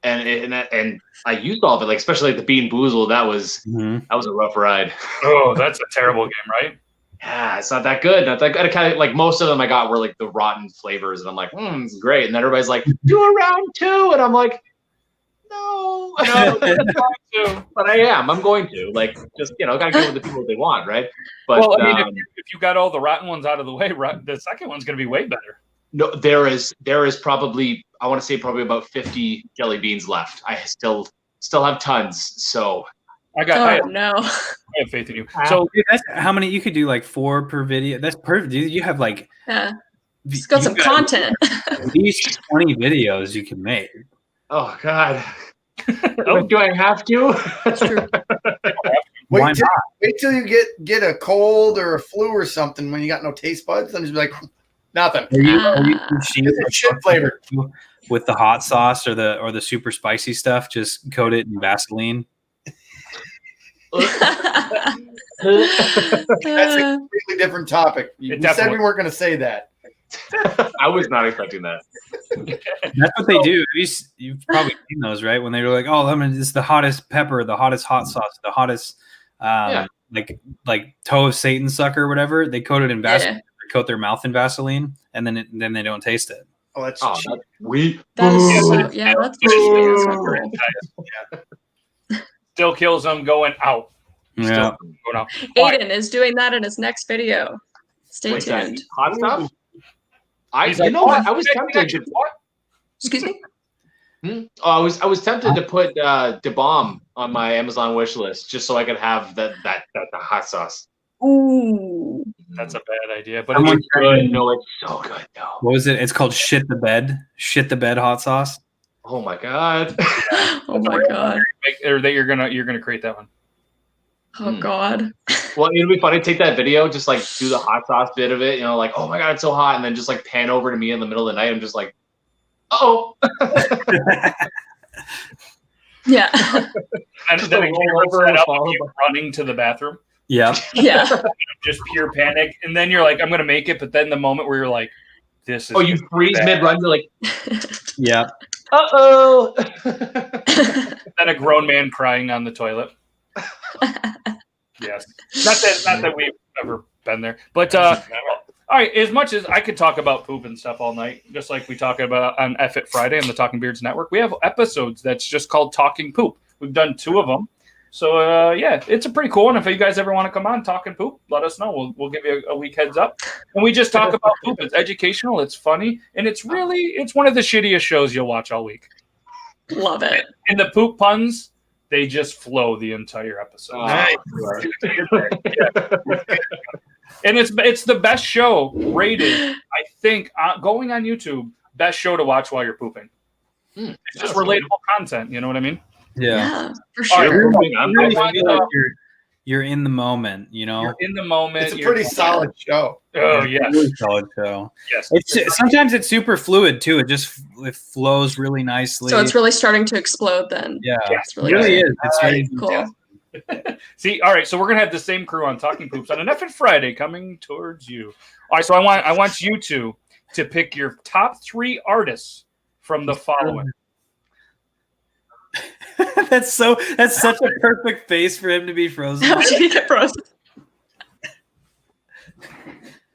I used all of it, like, especially like the Bean Boozled. That was a rough ride. Oh, that's a terrible game, right? Yeah, it's not that good. Not that good. I kind of like most of them I got were like the rotten flavors, and I'm like, it's great. And then everybody's like, do a round 2, and I'm like, no, but I'm going to, like, just, gotta go with the people they want, right? But well, I mean, if you got all the rotten ones out of the way, the second one's gonna be way better. No, there is probably, I want to say probably about 50 jelly beans left. I still have tons, so. I have faith in you. So that's how many you could do, like 4 per video. That's perfect. You have like it's got some content. At least 20 videos you can make. Oh God. Do I have to? That's true. Why not? Wait till you get a cold or a flu or something when you got no taste buds, and just be like, nothing. Are you shit flavored with the hot sauce or the super spicy stuff? Just coat it in Vaseline. That's a completely different topic. We said we weren't going to say that. I was not expecting that. That's what they do. You've probably seen those, right? When they were like, "Oh, lemon is the hottest pepper, the hottest hot sauce, the hottest like toe of Satan sucker or whatever. They coat it in Vaseline. Yeah. They coat their mouth in Vaseline, and then they don't taste it. Oh, that's Oh, cheap. that's weak. That is Yeah, so, yeah, that's that's not cool. Still kills them going out. Yeah. Going out. Aiden is doing that in his next video. Stay What's that? tuned. Hot stuff? He's You like, know what? "Oh, I was tempted to. what?" Excuse me? Oh, I was tempted to put the bomb on my Amazon wish list just so I could have the hot sauce. Ooh. That's a bad idea, but Someone it's Good. No, it's so good though. What was it? It's called shit the bed. Shit the bed hot sauce. Oh my god. Oh my god. or that you're gonna create that one. Oh god. Well, it'd be funny to take that video, just like do the hot sauce bit of it, like, oh my god, it's so hot, and then just like pan over to me in the middle of the night. I'm just like, oh. Yeah. And Just then a a roll camera over set up and of you running to the bathroom, Yeah. Yeah. just pure panic, and then you're like, I'm gonna make it, but then the moment where you're like, this is Oh, you freeze bad. mid-run, you're like, Yeah. uh-oh. then a grown man crying on the toilet. Yes, not that we've ever been there, but all right. As much as I could talk about poop and stuff all night, just like we talk about on F It Friday on the Talking Beards Network, we have episodes that's just called Talking Poop. We've done 2 of them, so yeah, it's a pretty cool one. If you guys ever want to come on Talking Poop, let us know. We'll give you a week heads up, and we just talk about poop. It's educational, it's funny, and it's one of the shittiest shows you'll watch all week. Love it. And the poop puns, they just flow the entire episode. Nice. And it's the best show rated, I think, going on YouTube. Best show to watch while you're pooping. It's just relatable content. You know what I mean? Yeah. Yeah, for All right, sure. I'm You really I feel want, like you're in the moment, you know. You're in the moment. It's a pretty solid show. Oh It's yes, a really solid show. yes. Sometimes it's super fluid too. It flows really nicely. So it's really starting to explode then. yeah, It's it really really good. is. It's very Cool. See, all right. So we're gonna have the same crew on Talking Poops on an F It Friday coming towards you. All right. So I want you two to pick your top 3 artists from the following. that's such a perfect face for him to be frozen. How did he get frozen?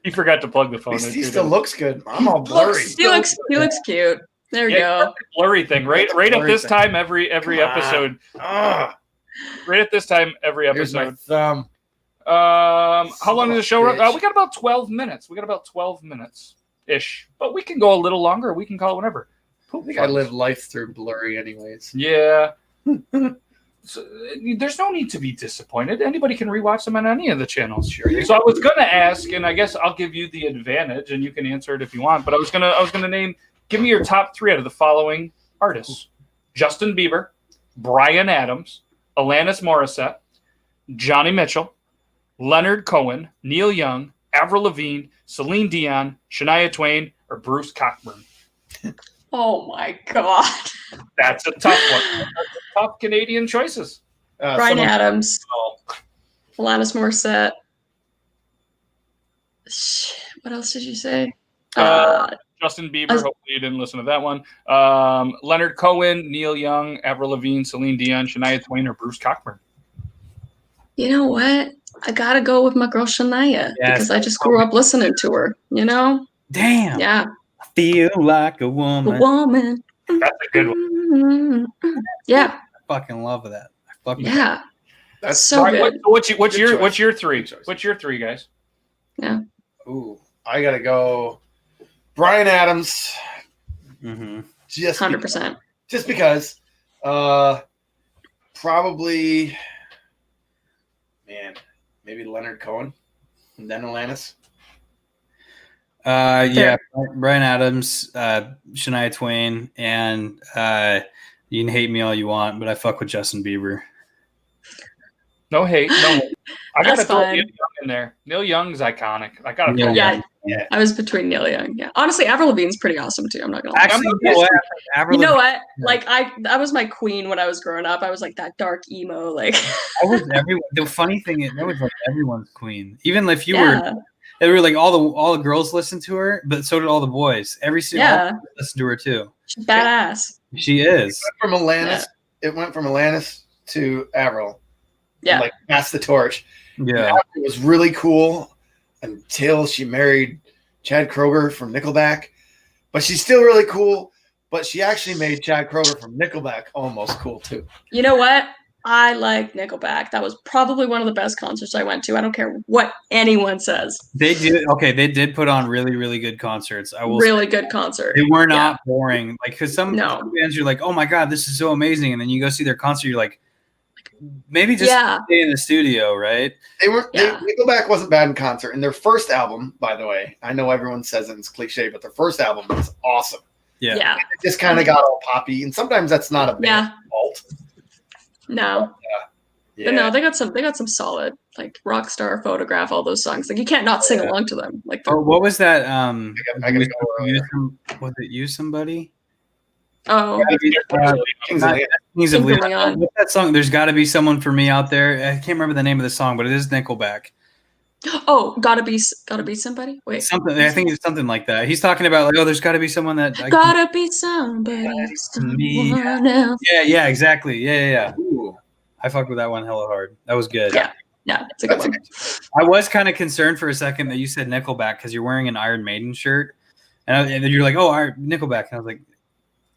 He forgot to plug the phone. He still looks good. I'm all blurry. He looks cute. There we go. Blurry thing. Right at Blurry this thing. time every Come on. episode. Ah, Right at this time every here's my episode. thumb. How long is the show run? Bitch. We got about 12 minutes. We got about 12 minutes ish, but we can go a little longer. We can call it whenever. I think I live life through blurry anyways. Yeah. So, there's no need to be disappointed. Anybody can rewatch them on any of the channels. Sure. So I was gonna ask, and I guess I'll give you the advantage, and you can answer it if you want. But I was gonna name. Give me your top 3 out of the following artists: Justin Bieber, Bryan Adams, Alanis Morissette, Johnny Mitchell, Leonard Cohen, Neil Young, Avril Lavigne, Celine Dion, Shania Twain, or Bruce Cockburn. Oh my god. That's a tough one. That's a tough Canadian choices. Bryan Adams, Oh, Alanis Morissette. Shit, what else did you say? Justin Bieber. I was- Hopefully you didn't listen to that one. Leonard Cohen, Neil Young, Avril Lavigne, Celine Dion, Shania Twain, or Bruce Cockburn. You know what? I gotta go with my girl Shania because I just grew up listening to her. You know? Damn. Yeah. I feel like a A woman. woman. That's a good one. Yeah. I fucking love that. I fucking Yeah. That's So All right, good. what's Good choice. your 3? Good choice. What's your 3, guys? Ooh, I gotta go. Bryan Adams. Mm-hmm. Just 100%. just because. Probably. Man, maybe Leonard Cohen, and then Alanis. Yeah, Bryan Adams, Shania Twain, and you can hate me all you want, but I fuck with Justin Bieber. No hate. No hate. I gotta That's throw fine. Neil Young in there. Neil Young's iconic. I gotta Yeah. throw Yeah. Yeah. I was between Neil Young. Yeah. Honestly, Avril Lavigne's pretty awesome too. I'm not gonna lie. Actually, you know what? Avril You know Lavigne- what? Like that was my queen when I was growing up. I was like that dark emo, like I was everyone. The funny thing is, that was like everyone's queen. Even if you yeah, were, they were like all the girls listened to her, but so did all the boys. Every single yeah, listened to her too. she's badass. She is. From Alanis, it went from Alanis to Avril. Yeah, Like pass the torch, Yeah. It was really cool until she married Chad Kroeger from Nickelback. But she's still really cool. But she actually made Chad Kroeger from Nickelback almost cool too. You know what? I like Nickelback. That was probably one of the best concerts I went to. I don't care what anyone says. They did put on really, really good concerts. I will Really say good concert. they were not boring. Like, because some No. bands you're like, oh my god, this is so amazing, and then you go see their concert, you're like, maybe just stay in the studio, right? Nickelback wasn't bad in concert. And their first album, by the way, I know everyone says it's cliche, but their first album was awesome. Yeah. It just kind of got all poppy, and sometimes that's not a band's fault. No. Yeah. But no, they got some solid, like Rockstar, Photograph, all those songs. Like you can't not sing along to them. Like what was that? I gotta go was it Use Somebody? oh, Kings of Leon. Kings of Leon. Leon. What's that song? There's got to be someone for me out there. I can't remember the name of the song, but it is Nickelback. oh, gotta be somebody. Wait, Something. I think it's something like that. He's talking about like, oh, there's got to be someone that I gotta be somebody, someone else. Yeah, exactly. Yeah. Ooh. I fucked with that one hella hard. That was good. Yeah, it's a good one. I was kind of concerned for a second that you said Nickelback because you're wearing an Iron Maiden shirt, and then you're like, oh, Nickelback, and I was like,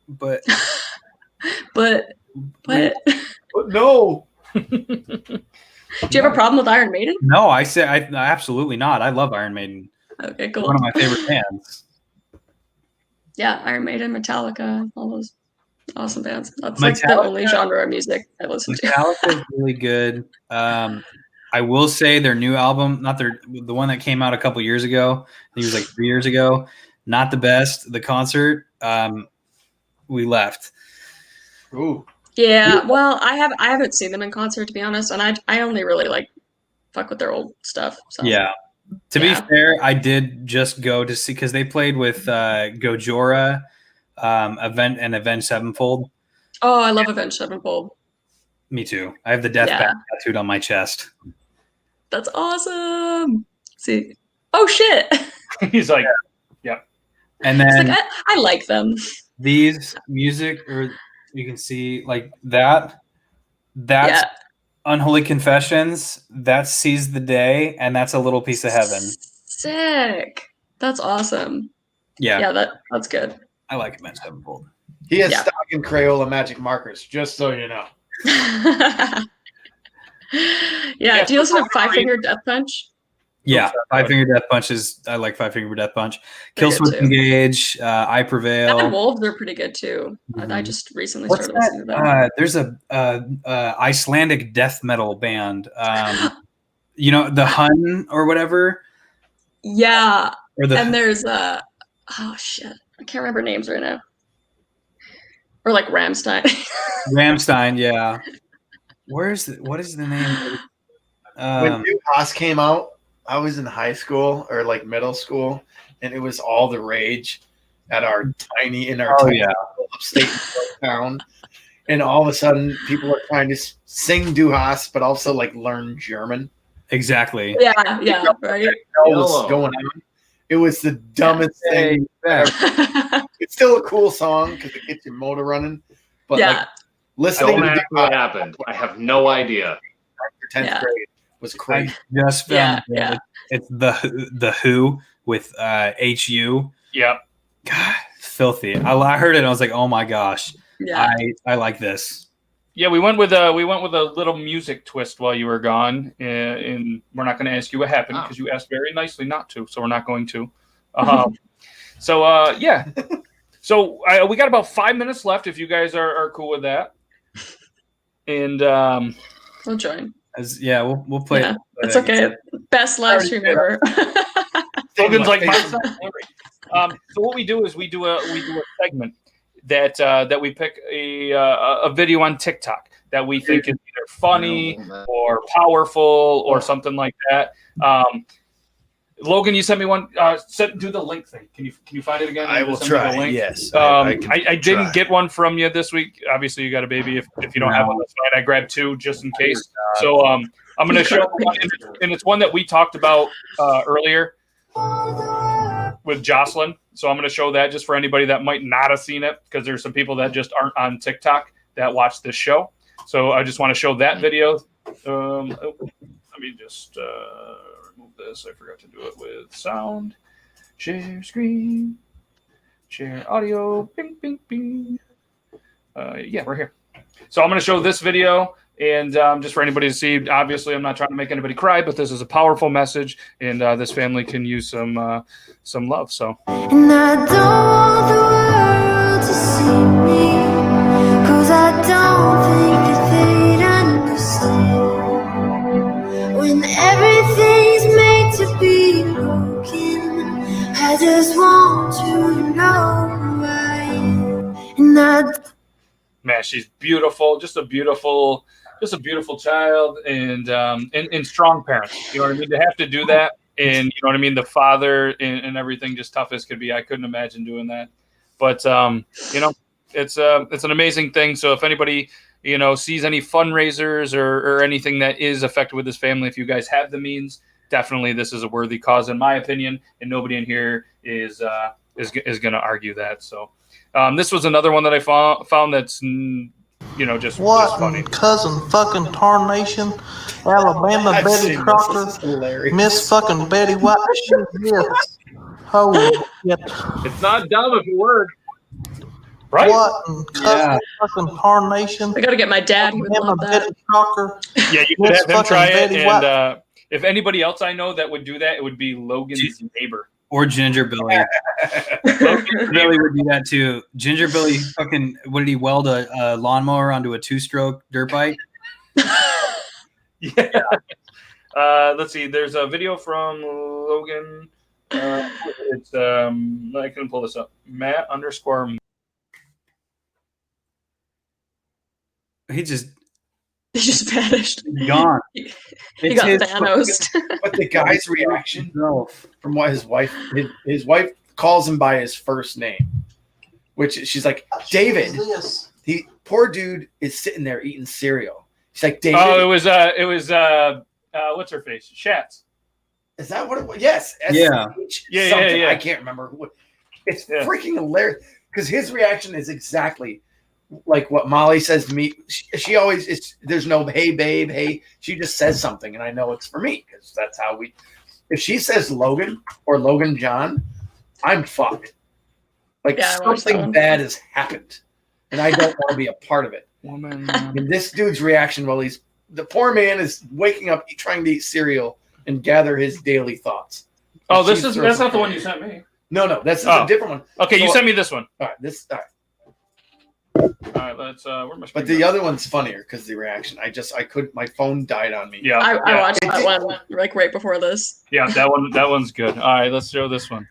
but No. Do you have a problem with Iron Maiden? no, I said absolutely not. I love Iron Maiden. Okay, cool. One of my favorite bands. Yeah, Iron Maiden, Metallica, all those awesome bands. That's like the only genre of music I listen to. Metallica is really good. I will say their new album, not the one that came out a couple years ago. I think it was like 3 years ago. Not the best. The concert, we left. Ooh. Yeah, well, I haven't seen them in concert to be honest, and I only really like fuck with their old stuff. So. Yeah. To be fair, I did just go to see because they played with Gojira, Avenged Sevenfold. Oh, I love Avenged Sevenfold. Me too. I have the death bat tattooed on my chest. That's awesome. See, oh shit. He's like, yeah. And then like, I like them. These music, or you can see like that. That's Unholy Confessions. That Seize the Day, and that's A Little Piece of Heaven. Sick. That's awesome. Yeah, that's good. I like Avenged Sevenfold. He has stock in Crayola magic markers, just so you know. Yeah. Do you listen to Five Finger Death Punch? Yeah, Five Finger Death Punch I like Five Finger Death Punch. Killswitch Engage, I Prevail. And Wolves are pretty good too. Mm-hmm. I just recently started listening to them. There's a Icelandic death metal band. You know, the Hun or whatever. Yeah. Or and there's oh shit, I can't remember names right now. Or like Rammstein. Rammstein, yeah. What is the name? When New Haas came out, I was in high school or like middle school, and it was all the rage at our tiny upstate town. And all of a sudden, people are trying to sing Du Hast, but also like learn German. Exactly. Yeah, right. What was going on? It was the dumbest thing. It's still a cool song because it gets your motor running. But like listening to what happened, I have no idea. 10th grade was crazy. I just found it's the Who with HU. Yep. God, filthy. I heard it and I was like, oh my gosh. Yeah. I like this. Yeah, we went with a little music twist while you were gone, and we're not going to ask you what happened because you asked very nicely not to, so we're not going to. So we got about 5 minutes left if you guys are cool with that, and we'll join. We'll play. Yeah, it's okay. Best live stream ever. Logan's like, so what we do is we do a segment that we pick a video on TikTok that we think is either funny or powerful or something like that. Logan, you sent me one. Do the link thing. Can you find it again? I will try. Yes. I didn't get one from you this week. Obviously, you got a baby. If you don't have one, that's fine. I grabbed two just in case. So I'm going to show one, and it's one that we talked about earlier with Jocelyn. So I'm going to show that just for anybody that might not have seen it, because there's some people that just aren't on TikTok that watch this show. So I just want to show that video. I'm let me just remove this. I forgot to do it with sound. Share screen. Share audio. Bing, bing, bing. Yeah, we're here. So I'm going to show this video, and just for anybody to see. Obviously, I'm not trying to make anybody cry, but this is a powerful message, and this family can use some love. So. And I don't want the world to see me, 'cause I don't think that they'd understand. When everything's made to be broken, I just want to know who I am. And Man, she's beautiful. Just a beautiful child, and strong parents. You know what I mean? To have to do that, and you know what I mean. The father and everything, just tough as could be. I couldn't imagine doing that. But you know, it's an amazing thing. So if anybody sees any fundraisers or anything that is affected with this family, if you guys have the means, definitely this is a worthy cause in my opinion, and nobody in here is going to argue that. So. This was another one that I found that's, just funny. Cousin fucking tarnation, Alabama Betty Crocker, Miss fucking Betty White. Yes. Holy shit. It's not dumb if you word. Right? What cousin fucking tarnation? I got to get my dad. He would love that. Betty Crocker. Yeah, you could Miss have him try it. Betty White. And if anybody else I know that would do that, it would be Logan's neighbor. Or Ginger Billy. Ginger Billy would do that too. Ginger Billy fucking, what did he weld a lawnmower onto a 2-stroke dirt bike? Yeah. Let's see. There's a video from Logan. It's I couldn't pull this up. Matt_. He just vanished. gone. He got Thanos. But the guy's reaction from what his wife calls him by his first name, which she's like, David. Poor dude is sitting there eating cereal. She's like, David. Oh, it was what's her face? Shatz. Is that what it was? Yes. Yeah. Yeah. I can't remember. It's freaking hilarious because his reaction is exactly like what Molly says to me. She always there's no hey babe, hey. She just says something, and I know it's for me because that's how we. If she says Logan or Logan John, I'm fucked. Like something bad has happened, and I don't want to be a part of it. Woman. And this dude's reaction while the poor man is waking up trying to eat cereal and gather his daily thoughts. Oh, that's not the one you sent me. No, that's a different one. Okay, you sent me this one. All right, all right. All right, let's. But the other one's funnier because the reaction. My phone died on me. Yeah, I watched that one like right before this. Yeah, that one's good. All right, let's show this one.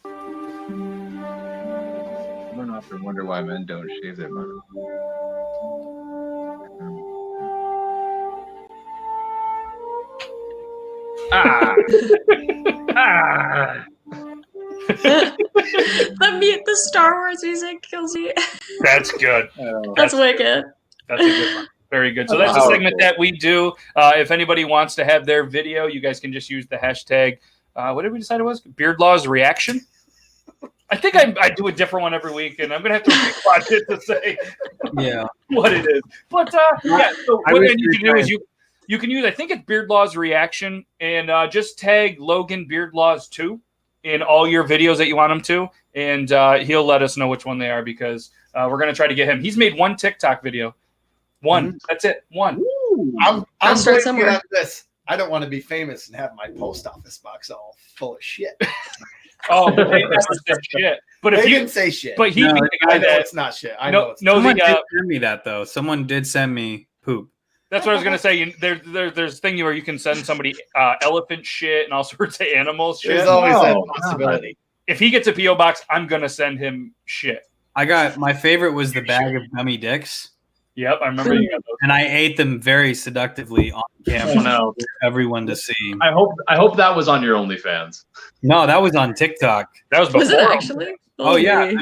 I don't often wonder why men don't shave their mustache. The Star Wars music kills me. That's good. That's wicked. That's a good one. Very good. So that's a segment that we do. If anybody wants to have their video, you guys can just use the hashtag. What did we decide it was? Beardlaws Reaction. I think I do a different one every week, and I'm gonna have to rewatch it to say what it is. But so what I need to do is you can use, I think it's Beardlaws Reaction, and just tag Logan Beardlaws 2 in all your videos that you want him to, and he'll let us know which one they are because we're going to try to get him. He's made one TikTok video. One. That's it. One. I'm start somewhere. On this. I don't want to be famous and have my post office box all full of shit. Oh, they never said shit. But if they you didn't say shit. But he, I know it's not shit. I know it's not. Someone did send me that though. Someone did send me poop. That's what I was gonna say. There's thing where you can send somebody elephant shit and all sorts of animals shit. There's always that possibility. If he gets a PO box, I'm gonna send him shit. I got my favorite was the bag of gummy dicks. Yep, I remember you got those. And I ate them very seductively on camera for everyone to see. I hope that was on your OnlyFans. No, that was on TikTok. That was before. Was it actually? Oh yeah,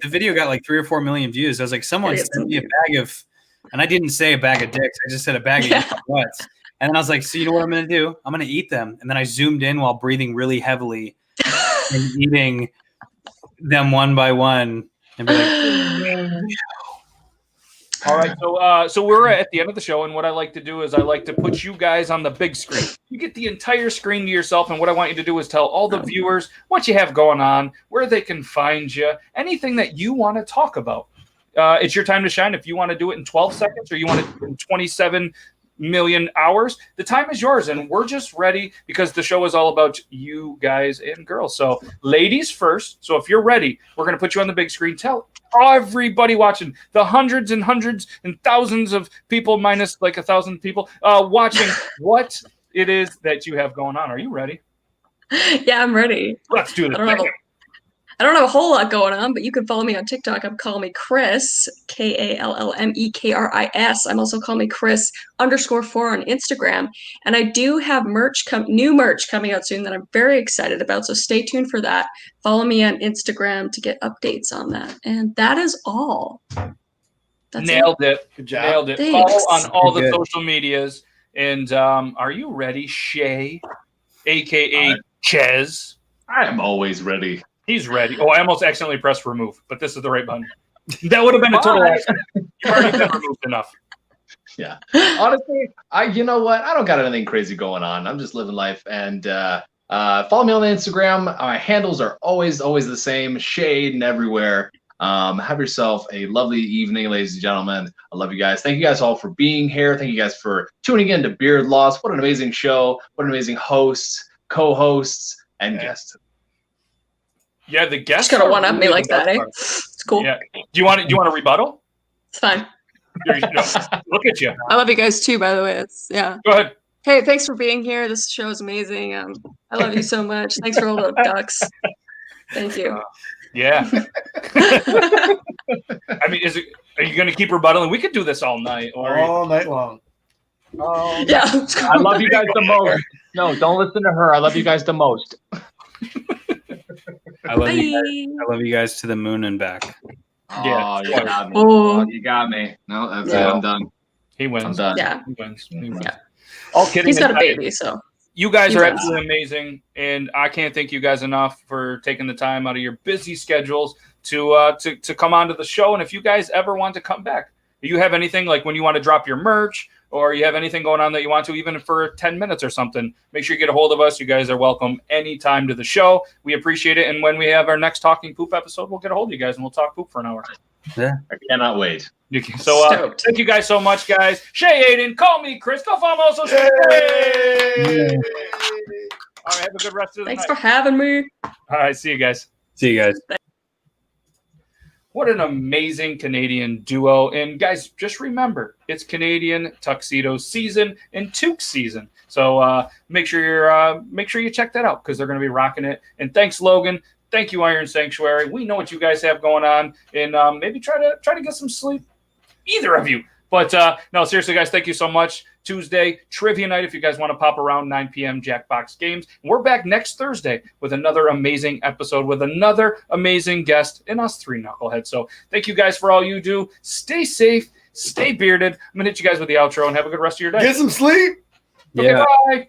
the video got like 3 or 4 million views. I was like, someone sent me a bag of. And I didn't say a bag of dicks. I just said a bag of nuts. And then I was like, so you know what I'm going to do? I'm going to eat them. And then I zoomed in while breathing really heavily and eating them one by one. And be like, All right, so we're at the end of the show, and what I like to do is I like to put you guys on the big screen. You get the entire screen to yourself, and what I want you to do is tell all the viewers what you have going on, where they can find you, anything that you want to talk about. It's your time to shine. If you want to do it in 12 seconds or you want to do it in 27 million hours, the time is yours, and we're just ready because the show is all about you guys and girls. So ladies first. So if you're ready, we're going to put you on the big screen. Tell everybody watching, the hundreds and thousands of people minus like 1,000 people watching, what it is that you have going on. Are you ready? Yeah, I'm ready. Let's do this. I don't have a whole lot going on, but you can follow me on TikTok. I'm KallMeKriss, KallMeKriss. I'm also KallMeKriss_4 on Instagram. And I do have new merch coming out soon that I'm very excited about. So stay tuned for that. Follow me on Instagram to get updates on that. And that is all. That's Nailed it. Good job. Nailed it. Thanks. Follow on all the Good. social medias. And are you ready, Shay, a.k.a. Chez? I am always ready. He's ready. Oh, I almost accidentally pressed remove, but this is the right button. That would have been a total accident. You've already been removed enough. Yeah. Honestly, you know what? I don't got anything crazy going on. I'm just living life. And follow me on the Instagram. My handles are always the same. Shade everywhere. Have yourself a lovely evening, ladies and gentlemen. I love you guys. Thank you guys all for being here. Thank you guys for tuning in to Beard Loss. What an amazing show. What an amazing hosts, co-hosts, and guests. Yeah, the guests. Just gotta one-up me like that, eh? It's cool. Yeah. Do you want to rebuttal? It's fine. Look at you. I love you guys too, by the way. Go ahead. Hey, thanks for being here. This show is amazing. I love you so much. Thanks for all the ducks. Thank you. Yeah. I mean, are you going to keep rebuttaling? We could do this all night. All night long. Yeah. I love you guys the most. No, don't listen to her. I love you guys the most. I love you guys to the moon and back. Yeah. Oh, you got me. Oh. Oh, you got me. No, that's Yeah. it. I'm done. He wins. I'm done. Yeah. He wins. Yeah. All kidding He's got a aside, baby, so. you guys He are wins. absolutely amazing, and I can't thank you guys enough for taking the time out of your busy schedules to come onto the show. And if you guys ever want to come back, do you have anything like when you want to drop your merch, or you have anything going on that you want to, even for 10 minutes or something, make sure you get a hold of us. You guys are welcome anytime to the show. We appreciate it. And when we have our next Talking Poop episode, we'll get a hold of you guys and we'll talk poop for an hour. Yeah. I cannot wait. So Stoked. thank you guys so much, guys. ChezAidan, call me Chris. Go follow also. All right, have a good rest of the Thanks night. for having me. All right, see you guys. See you guys. What an amazing Canadian duo. And guys, just remember, it's Canadian tuxedo season and toque season. So make sure you check that out because they're going to be rocking it. And thanks, Logan. Thank you, Iron Sanctuary. We know what you guys have going on, and maybe try to get some sleep, either of you. But no, seriously, guys, thank you so much. Tuesday, trivia night, if you guys want to pop around, 9 p.m. Jackbox Games. We're back next Thursday with another amazing episode with another amazing guest and us three knuckleheads. So thank you guys for all you do. Stay safe. Stay bearded. I'm going to hit you guys with the outro and have a good rest of your day. Get some sleep. Okay, Yeah. bye.